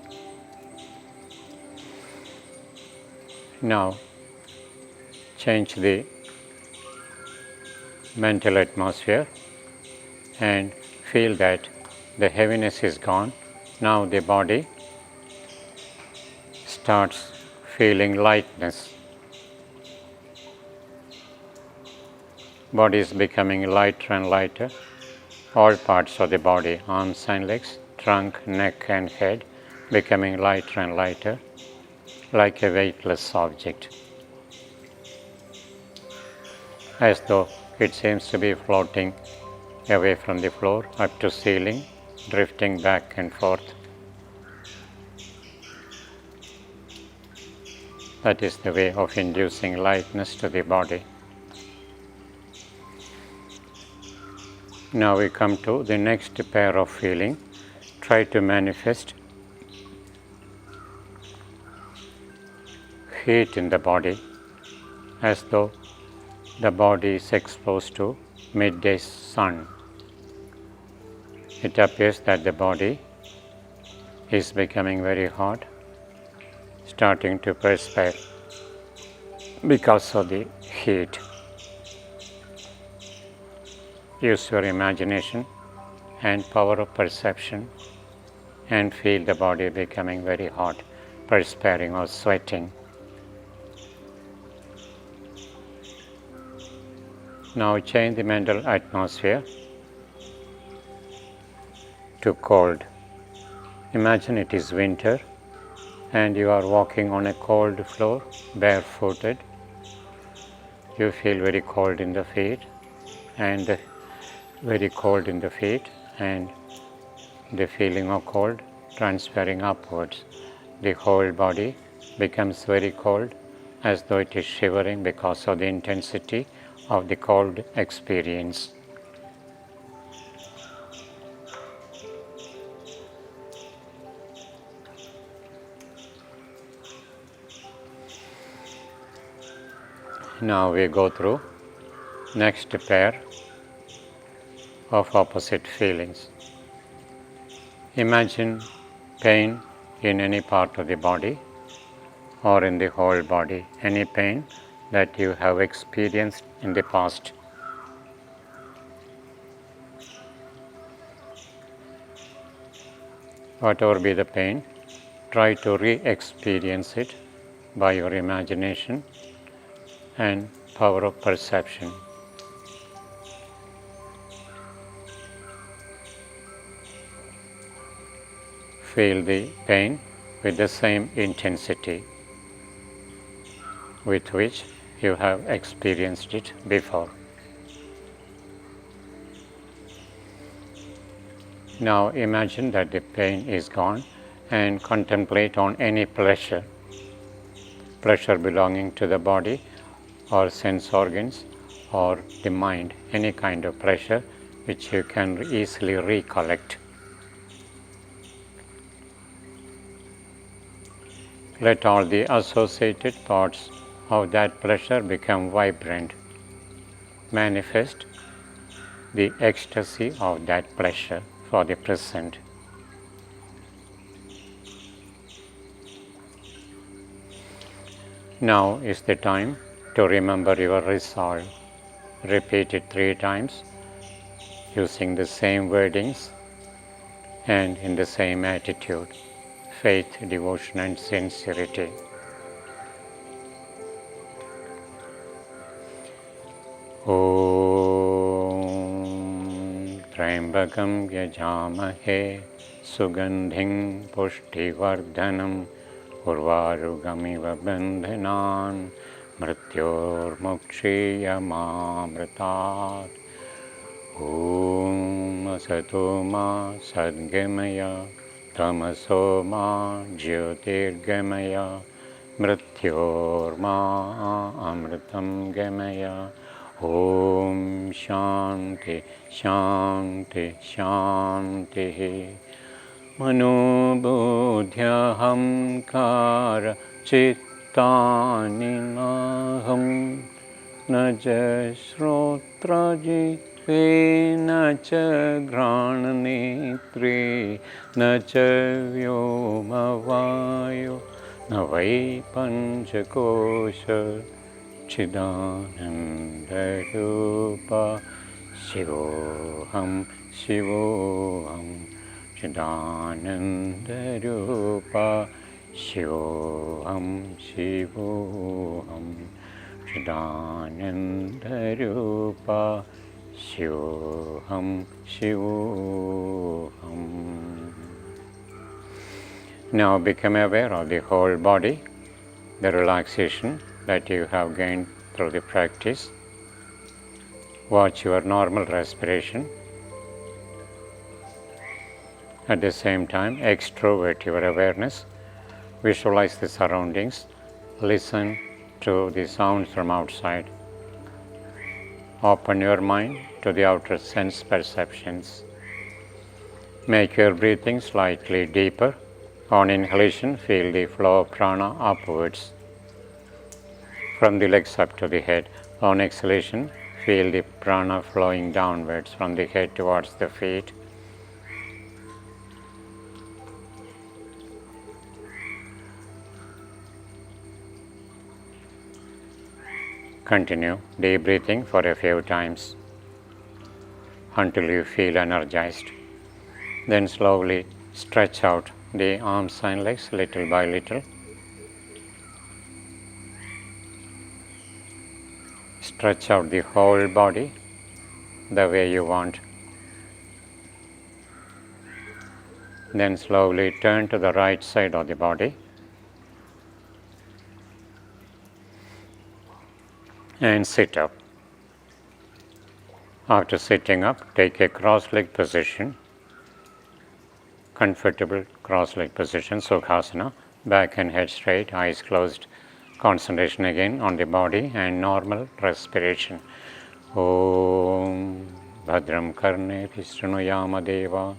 Now, change the mental atmosphere and feel that the heaviness is gone. Now the body starts feeling lightness. Body is becoming lighter and lighter. All parts of the body, arms and legs, trunk, neck and head, becoming lighter and lighter, like a weightless object. As though it seems to be floating away from the floor up to ceiling, drifting back and forth. That is the way of inducing lightness to the body. Now we come to the next pair of feeling. Try to manifest heat in the body, as though the body is exposed to midday sun. It appears that the body is becoming very hot, starting to perspire because of the heat. Use your imagination and power of perception and feel the body becoming very hot, perspiring or sweating. Now change the mental atmosphere to cold. Imagine it is winter and you are walking on a cold floor, barefooted. You feel very cold in the feet and the feeling of cold transferring upwards. The whole body becomes very cold, as though it is shivering because of the intensity of the cold experience. Now we go through next pair. of opposite feelings. Imagine pain in any part of the body or in the whole body, any pain that you have experienced in the past. Whatever be the pain, try to re-experience it by your imagination and power of perception. Feel the pain with the same intensity with which you have experienced it before. Now imagine that the pain is gone and contemplate on any pleasure belonging to the body or sense organs or the mind, any kind of pleasure which you can easily recollect. Let all the associated thoughts of that pleasure become vibrant. Manifest the ecstasy of that pleasure for the present. Now is the time to remember your resolve. Repeat it 3 times using the same wordings and in the same attitude, faith, devotion and sincerity. Om Trambakam Yajamahe Sugandhim Pushtivardhanam Urvarugamiva Bandhanan Mrityormukshiyamamritat. Om Asatoma Sadgamaya Tamasoma Jyotirgamaya Mrityorma Amritam Gamaya. Om Shanti Shanti Shanti. Manobodhyahamkara chittani naham naja shrotraji nacha grananetri nacha vyomavayo navai panchakosha chidanandarupa shivoham shivoham Chidanandarupa Shivoham Shivoham Chidanandarupa Shivoham Shivoham. Now become aware of the whole body, the relaxation that you have gained through the practice. Watch your normal respiration. At the same time, extrovert your awareness, visualize the surroundings, listen to the sounds from outside. Open your mind to the outer sense perceptions. Make your breathing slightly deeper. On inhalation, feel the flow of prana upwards from the legs up to the head. On exhalation, feel the prana flowing downwards from the head towards the feet. Continue deep breathing for a few times until you feel energized. Then slowly stretch out the arms and legs little by little. Stretch out the whole body the way you want. Then slowly turn to the right side of the body and sit up. After sitting up, take a cross-legged position, comfortable cross-legged position, Sukhasana, back and head straight, eyes closed. Concentration again on the body and normal respiration. Om Bhadram Karne Vishnuyama Deva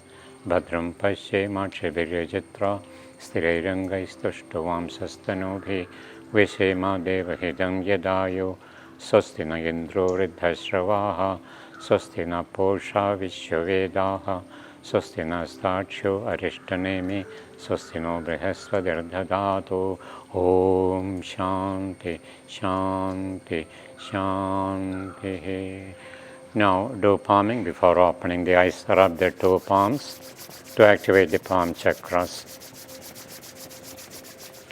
Bhadram Pashe Makshavirajatra Sthirairangaistushtavam Sastanubhi Vishema Deva Hidam Yadayo Swasti na Indro Riddhasravaha Swasti na Posha Vishwavedaha, Swasti Nastaksho Arishtanemi, Swasti no Brihaspadirdhadato. Om Shanti, Shanti, Shanti. Now do palming before opening the eyes. Rub the two palms to activate the palm chakras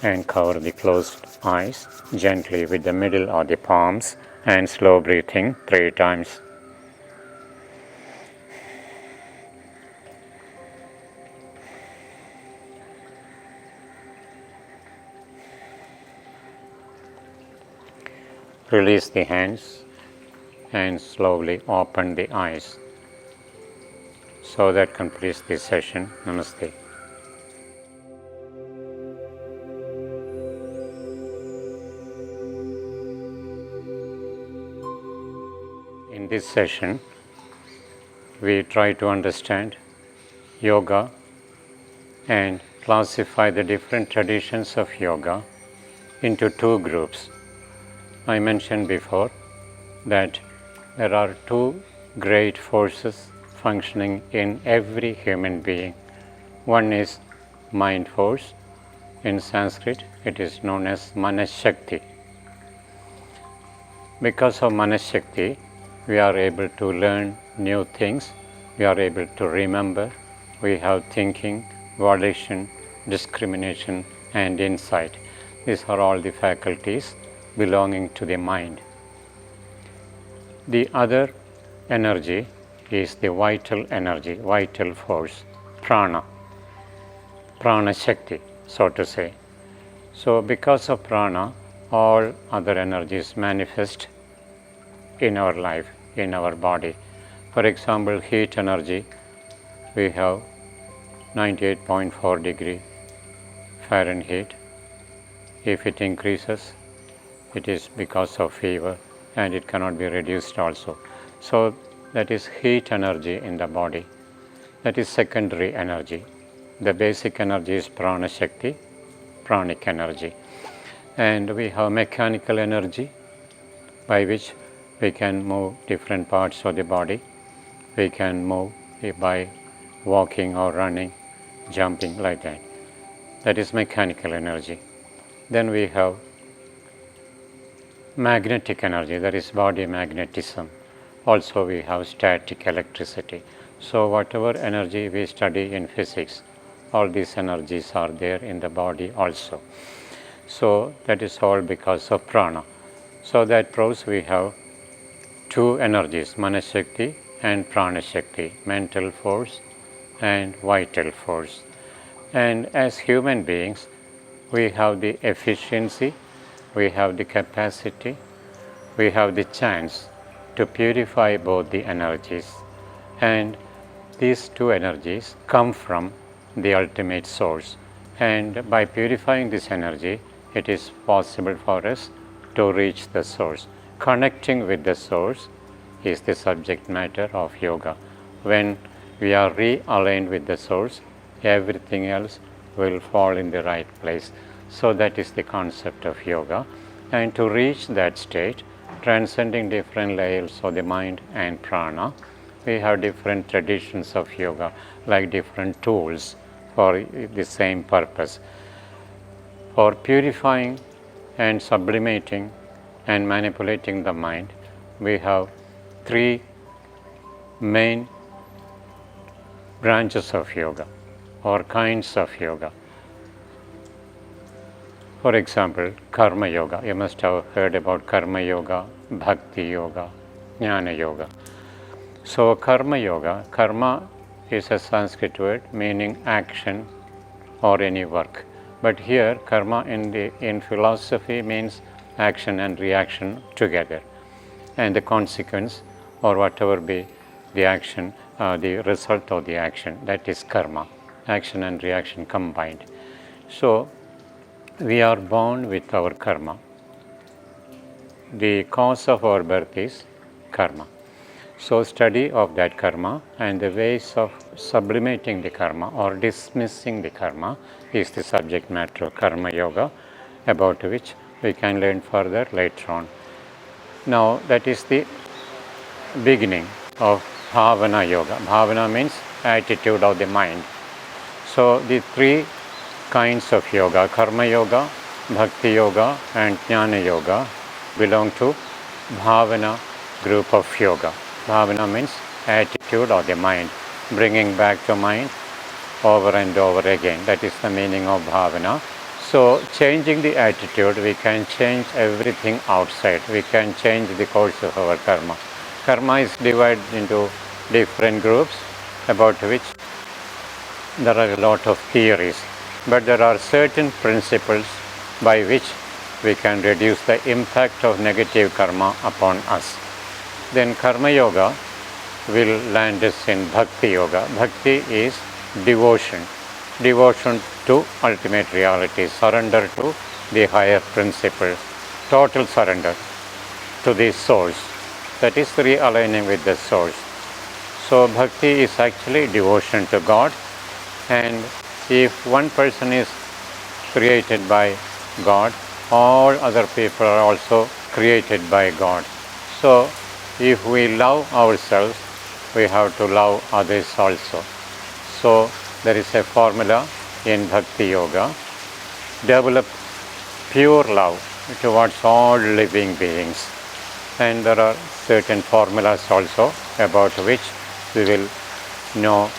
and cover the closed eyes gently with the middle of the palms and slow breathing 3 times. Release the hands and slowly open the eyes. So that completes this session. Namaste. In this session, we try to understand yoga and classify the different traditions of yoga into 2 groups. I mentioned before that there are 2 great forces functioning in every human being. One is mind force. In Sanskrit, it is known as Manashakti. Because of Manashakti, we are able to learn new things, we are able to remember, we have thinking, volition, discrimination, and insight. These are all the faculties belonging to the mind. The other energy is the vital energy, vital force, prana, prana shakti, so to say. So because of prana, all other energies manifest in our life, in our body. For example, heat energy, we have 98.4 degree Fahrenheit. If it increases, it is because of fever and it cannot be reduced also. So that is heat energy in the body. That is secondary energy. The basic energy is prana shakti, pranic energy. And we have mechanical energy by which we can move different parts of the body. We can move by walking or running, jumping, like that. That is mechanical energy. Then we have magnetic energy, that is body magnetism. Also we have static electricity. So whatever energy we study in physics, all these energies are there in the body also. So that is all because of prana. So that proves we have 2 energies, Manashakti and Pranashakti, mental force and vital force. And as human beings, we have the efficiency, we have the capacity, we have the chance to purify both the energies. And these 2 energies come from the ultimate source. And by purifying this energy, it is possible for us to reach the source. Connecting with the source is the subject matter of yoga. When we are realigned with the source, everything else will fall in the right place. So that is the concept of yoga. And to reach that state, transcending different layers of the mind and prana, we have different traditions of yoga, like different tools for the same purpose. For purifying and sublimating and manipulating the mind, we have 3 main branches of yoga or kinds of yoga. For example, karma yoga. You must have heard about karma yoga, bhakti yoga, jnana yoga. So karma yoga, karma is a Sanskrit word meaning action or any work. But here karma in philosophy means action and reaction together. And the consequence or whatever be the action, the result of the action, that is karma, action and reaction combined. So we are born with our karma. The cause of our birth is karma. So study of that karma and the ways of sublimating the karma or dismissing the karma is the subject matter of karma yoga, about which we can learn further later on. Now that is the beginning. of Bhavana yoga. Bhavana means attitude of the mind. So the three kinds of yoga, karma yoga, bhakti yoga and jnana yoga, belong to Bhavana group of yoga. Bhavana means attitude of the mind, bringing back to mind over and over again. That is the meaning of Bhavana. So changing the attitude, we can change everything outside. We can change the course of our karma. Karma is divided into different groups about which there are a lot of theories. But there are certain principles by which we can reduce the impact of negative karma upon us. Then karma yoga will land us in bhakti yoga. Bhakti is devotion. Devotion to ultimate reality, surrender to the higher principle, total surrender to the source. That is realigning with the source. So bhakti is actually devotion to God, and if one person is created by God, all other people are also created by God. So if we love ourselves, we have to love others also. So there is a formula in Bhakti Yoga: develop pure love towards all living beings. And there are certain formulas also about which we will know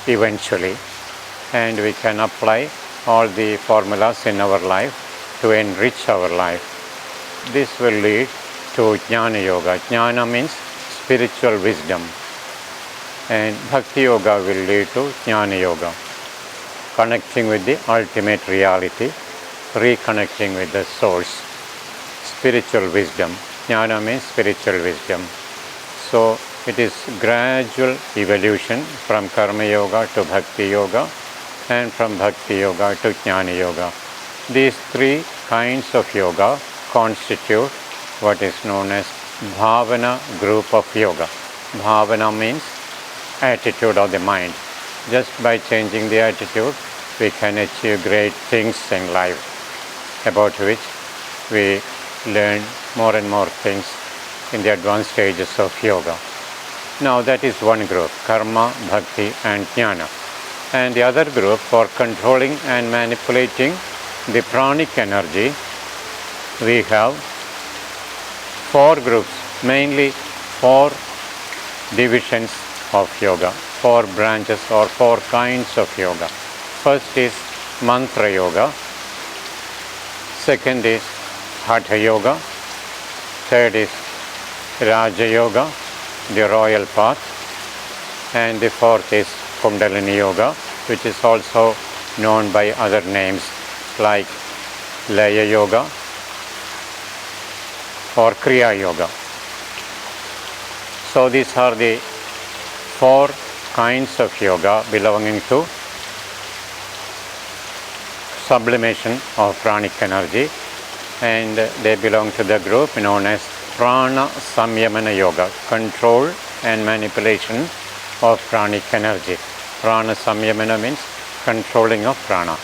eventually. And we can apply all the formulas in our life to enrich our life. This will lead to Jnana Yoga. Jnana means spiritual wisdom. And Bhakti Yoga will lead to Jnana Yoga, connecting with the ultimate reality, reconnecting with the source. Spiritual wisdom. Jnana means spiritual wisdom. So it is gradual evolution from Karma Yoga to Bhakti Yoga, and from Bhakti Yoga to Jnana Yoga. These three kinds of yoga constitute what is known as Bhavana group of yoga. Bhavana means attitude of the mind. Just by changing the attitude, we can achieve great things in life, about which we learn more and more things in the advanced stages of yoga. Now that is one group, karma, bhakti and jnana. And the other group, for controlling and manipulating the pranic energy, we have four groups, mainly four divisions of yoga, four branches or four kinds of yoga. First is mantra yoga, second is hatha yoga, third is raja yoga, the royal path, and the fourth is Kundalini yoga, which is also known by other names like Laya yoga or Kriya yoga. So these are the four kinds of yoga belonging to sublimation of pranic energy, and they belong to the group known as Pranasmyamana yoga, control and manipulation of pranic energy. Pranasmyamana means controlling of prana.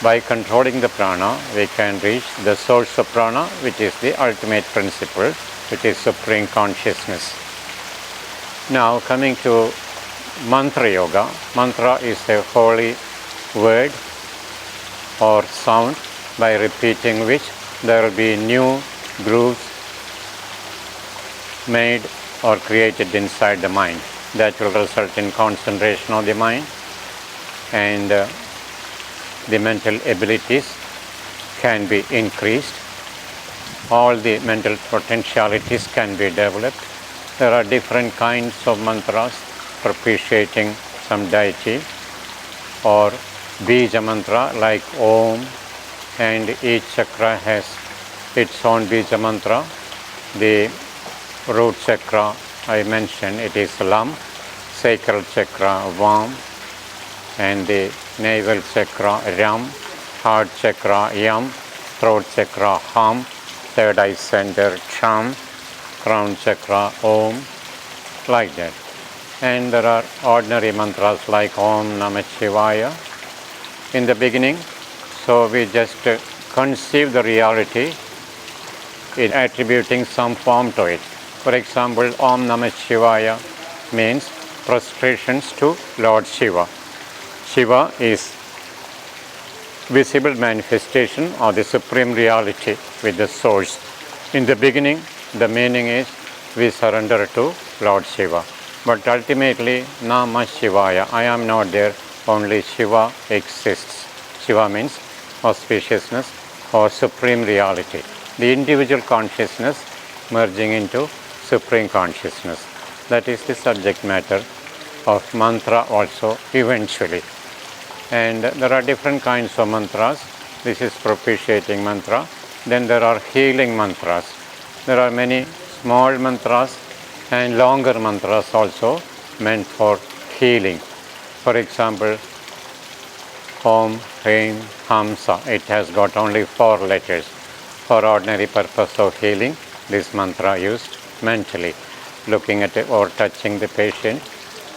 By controlling the prana, we can reach the source of prana, which is the ultimate principle, which is supreme consciousness. Now coming to mantra yoga. Mantra is a holy word or sound by repeating which there will be new grooves made or created inside the mind that will result in concentration of the mind, and the mental abilities can be increased. All the mental potentialities can be developed. There are different kinds of mantras propitiating some deity, or bija mantra like Om, and each chakra has its own bija mantra. The root chakra I mentioned, it is Lam, sacral chakra Vam, and the navel chakra Ram, heart chakra Yam, throat chakra Ham, third eye center Cham, crown chakra Om, like that. And there are ordinary mantras like Om Namah Shivaya in the beginning. So we just conceive the reality in attributing some form to it. For example, Om Namah Shivaya means prostrations to Lord Shiva. Shiva is visible manifestation of the supreme reality with the source. In the beginning, the meaning is we surrender to Lord Shiva. But ultimately, Namah Shivaya, I am not there, only Shiva exists. Shiva means auspiciousness or supreme reality. The individual consciousness merging into supreme consciousness. That is the subject matter of mantra also eventually. And there are different kinds of mantras. This is propitiating mantra. Then there are healing mantras. There are many small mantras and longer mantras also meant for healing. For example, Om, Hrim, Hamsa. It has got only 4 letters. For ordinary purpose of healing, this mantra used mentally, looking at it or touching the patient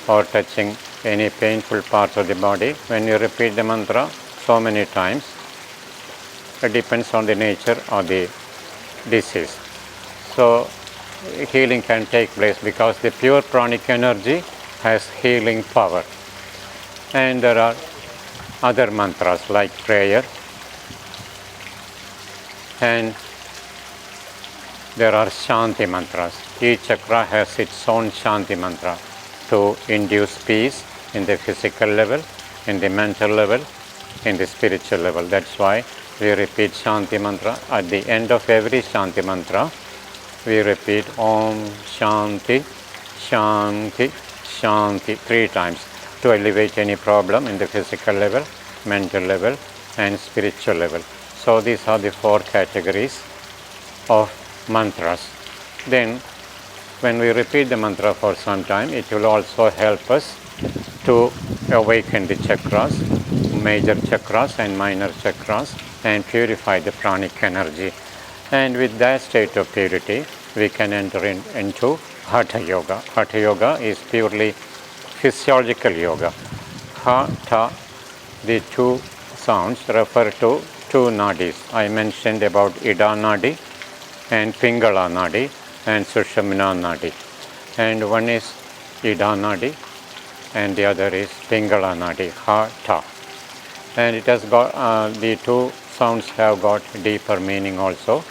or touching any painful part of the body. When you repeat the mantra so many times, it depends on the nature of the disease. So healing can take place because the pure pranic energy has healing power. And there are other mantras like prayer, and there are Shanti mantras. Each chakra has its own Shanti mantra to induce peace in the physical level, in the mental level, in the spiritual level. That's why we repeat Shanti mantra. At the end of every Shanti mantra, we repeat Om Shanti, Shanti, Shanti 3 times to elevate any problem in the physical level, mental level, and spiritual level. So these are the 4 categories of mantras. Then when we repeat the mantra for some time, it will also help us to awaken the chakras, major chakras and minor chakras, and purify the pranic energy. And with that state of purity, we can enter into Hatha Yoga. Hatha Yoga is purely physiological yoga. Hatha, the 2 sounds refer to 2 nadis. I mentioned about Ida Nadi and Pingala Nadi and Sushumna Nadi. And one is Ida Nadi and the other is Pingala Nadi, Hatha. And it has got, the 2 sounds have got deeper meaning also.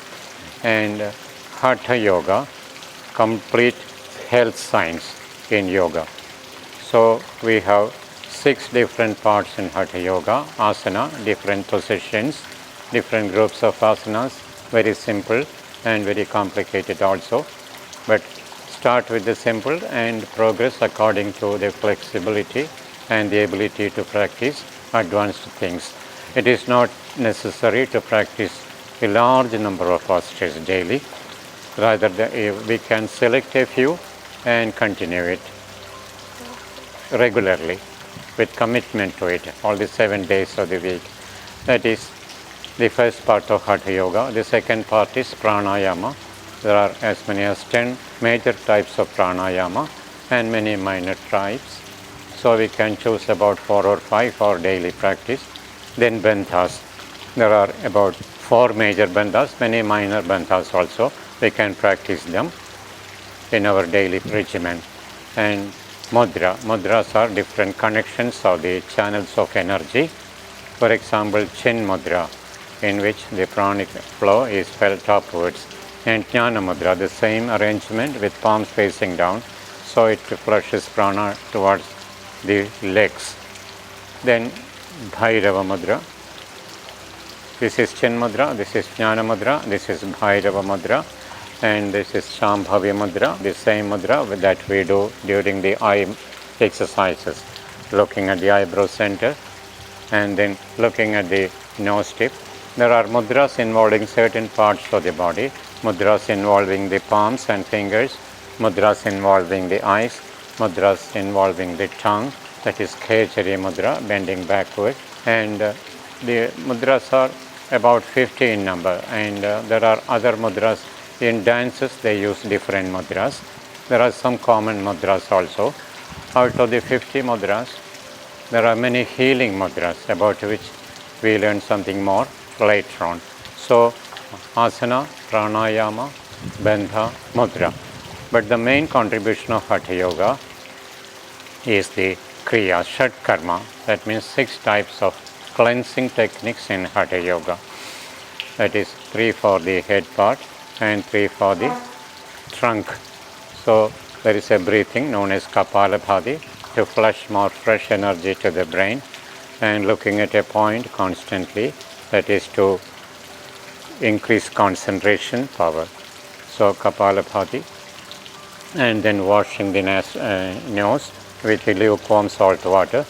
And Hatha Yoga, complete health science in yoga. So we have 6 different parts in Hatha Yoga. Asana, different positions, different groups of asanas, very simple and very complicated also. But start with the simple and progress according to the flexibility and the ability to practice advanced things. It is not necessary to practice a large number of postures daily. Rather, we can select a few and continue it regularly with commitment to it all the 7 days of the week. That is the first part of Hatha Yoga. The second part is Pranayama. There are as many as 10 major types of Pranayama and many minor types. So we can choose about 4 or 5 for daily practice. Then Bandhas. There are about 4 major bandhas, many minor bandhas also. We can practice them in our daily regimen. And Mudra. Mudras are different connections of the channels of energy. For example, Chin Mudra, in which the pranic flow is felt upwards. And Jnana Mudra, the same arrangement with palms facing down, so it flushes prana towards the legs. Then Bhairava Mudra. This is Chin Mudra, this is Jnana Mudra, this is Bhairava Mudra, and this is Shambhavi Mudra, the same mudra that we do during the eye exercises, looking at the eyebrow center and then looking at the nose tip. There are mudras involving certain parts of the body, mudras involving the palms and fingers, mudras involving the eyes, mudras involving the tongue, that is Khechari Mudra, bending backward, and the mudras are about 50 in number, and there are other mudras. In dances they use different mudras. There are some common mudras also. Out of the 50 mudras, there are many healing mudras about which we learn something more later on. So asana, pranayama, bandha, mudra. But the main contribution of Hatha Yoga is the Kriya Shat Karma. That means 6 types of cleansing techniques in Hatha Yoga. That is 3 for the head part and 3 for the trunk. So there is a breathing known as Kapalabhati to flush more fresh energy to the brain, and looking at a point constantly, that is to increase concentration power. So Kapalabhati, and then washing the nose with the lukewarm salt water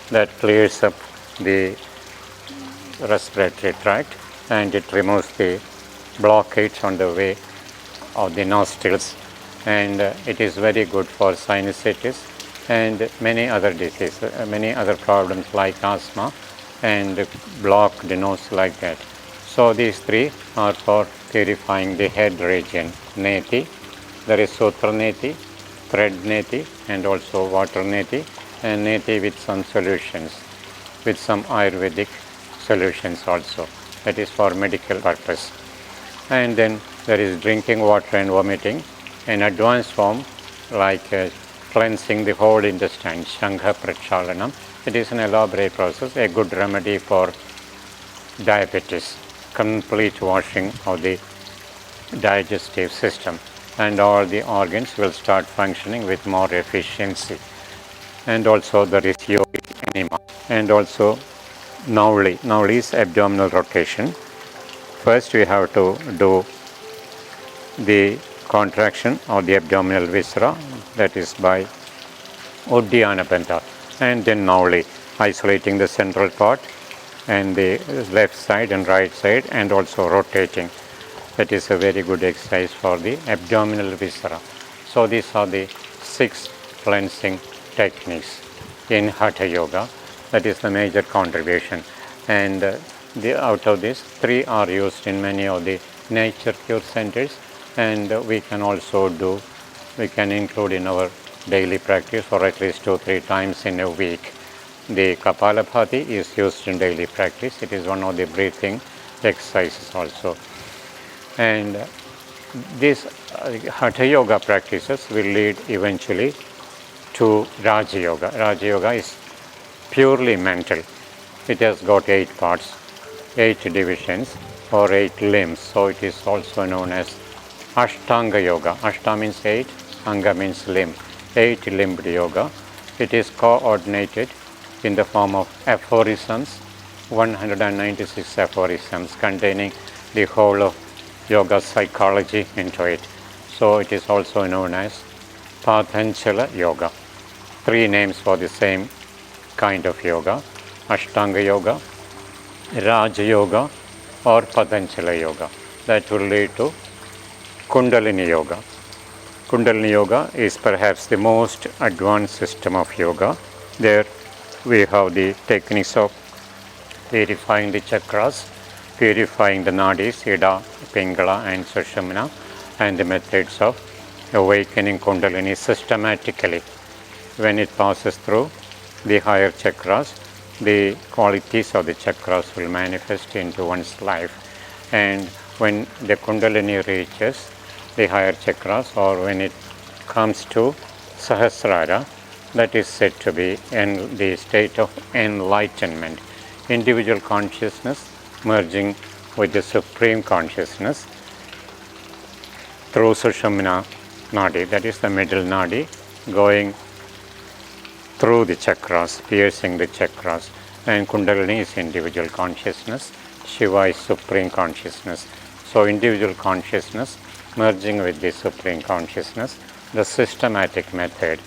that clears up the respiratory tract and it removes the blockage on the way of the nostrils, and it is very good for sinusitis and many other diseases, many other problems like asthma and blocked nose like that. So these 3 are for purifying the head region. Neti, there is Sutra Neti, Thread Neti, and also Water Neti, and Neti with some solutions, with some Ayurvedic solutions also. That is for medical purpose. And then there is drinking water and vomiting in advanced form, like cleansing the whole intestine, Shankha Prakshalanam. It is an elaborate process, a good remedy for diabetes, complete washing of the digestive system, and all the organs will start functioning with more efficiency. And also there is yogic enema, and also Nauli. Nauli is abdominal rotation. First we have to do the contraction of the abdominal viscera, that is by Uddiyana, and then Nauli, isolating the central part and the left side and right side, and also rotating. That is a very good exercise for the abdominal viscera. So these are the 6 cleansing techniques in Hatha Yoga. That is the major contribution. And out of these, 3 are used in many of the nature cure centers, and we can include in our daily practice for at least 2-3 times in a week. The Kapalabhati is used in daily practice. It is one of the breathing exercises also. And these Hatha Yoga practices will lead eventually to Raja Yoga. Raja Yoga is purely mental. It has got 8 parts, 8 divisions or 8 limbs. So it is also known as Ashtanga Yoga. Ashta means 8, Anga means limb. 8-limbed yoga. It is coordinated in the form of aphorisms, 196 aphorisms containing the whole of yoga psychology into it. So it is also known as Patanjala Yoga. 3 names for the same kind of yoga: Ashtanga Yoga, Raja Yoga, or Patanjala Yoga. That will lead to Kundalini Yoga. Kundalini Yoga is perhaps the most advanced system of yoga. There we have the techniques of purifying the chakras, purifying the nadis, Ida, Pingala, and Sushumna, and the methods of awakening Kundalini systematically. When it passes through the higher chakras, the qualities of the chakras will manifest into one's life. And when the Kundalini reaches the higher chakras, or when it comes to Sahasrara, that is said to be in the state of enlightenment, individual consciousness merging with the supreme consciousness through Sushumna Nadi, that is the middle Nadi, going through the chakras, piercing the chakras. And Kundalini is individual consciousness, Shiva is supreme consciousness. So individual consciousness merging with the supreme consciousness, the systematic method.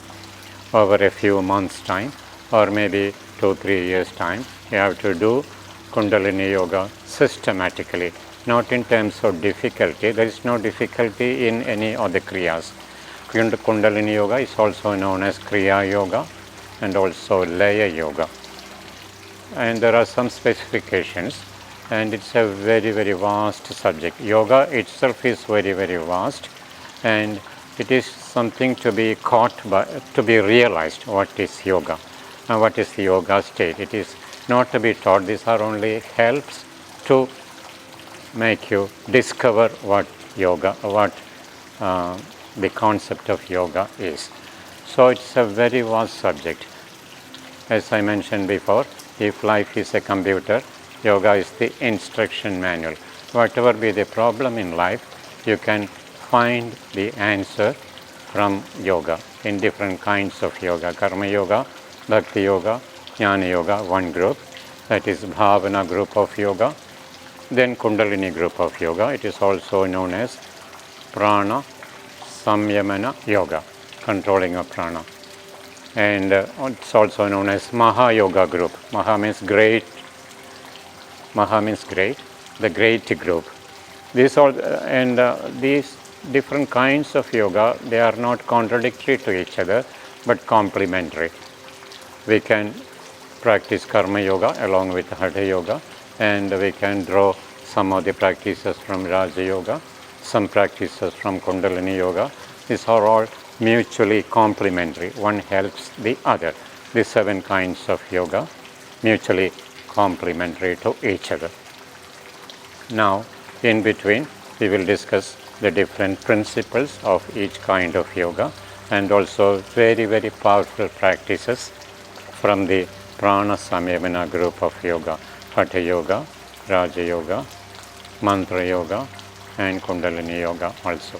Over a few months' time, or maybe 2-3 years' time, you have to do Kundalini Yoga systematically, not in terms of difficulty. There is no difficulty in any of the Kriyas. Kundalini Yoga is also known as Kriya Yoga and also Laya Yoga. And there are some specifications, and it's a very, very vast subject. Yoga itself is very, very vast, and it is something to be to be realized what is yoga and what is the yoga state. It is not to be taught. These are only helps to make you discover what yoga, what the concept of yoga is. So it's a very vast subject. As I mentioned before, if life is a computer, yoga is the instruction manual. Whatever be the problem in life, you can find the answer from yoga in different kinds of yoga. Karma yoga, bhakti yoga, jnana yoga, one group. That is Bhavana group of yoga. Then Kundalini group of yoga. It is also known as Pranasmyamana yoga, controlling of prana. And it's also known as Maha yoga group. Maha means great. Maha means great. The great group. These different kinds of yoga, they are not contradictory to each other, but complementary. We can practice karma yoga along with hatha yoga, and we can draw some of the practices from Raja yoga, some practices from Kundalini yoga. These are all mutually complementary. One helps the other. The 7 kinds of yoga mutually complementary to each other. Now, in between, we will discuss the different principles of each kind of yoga and also very, very powerful practices from the Pranasmyamana group of yoga, Hatha yoga, Raja yoga, Mantra yoga, and Kundalini yoga also.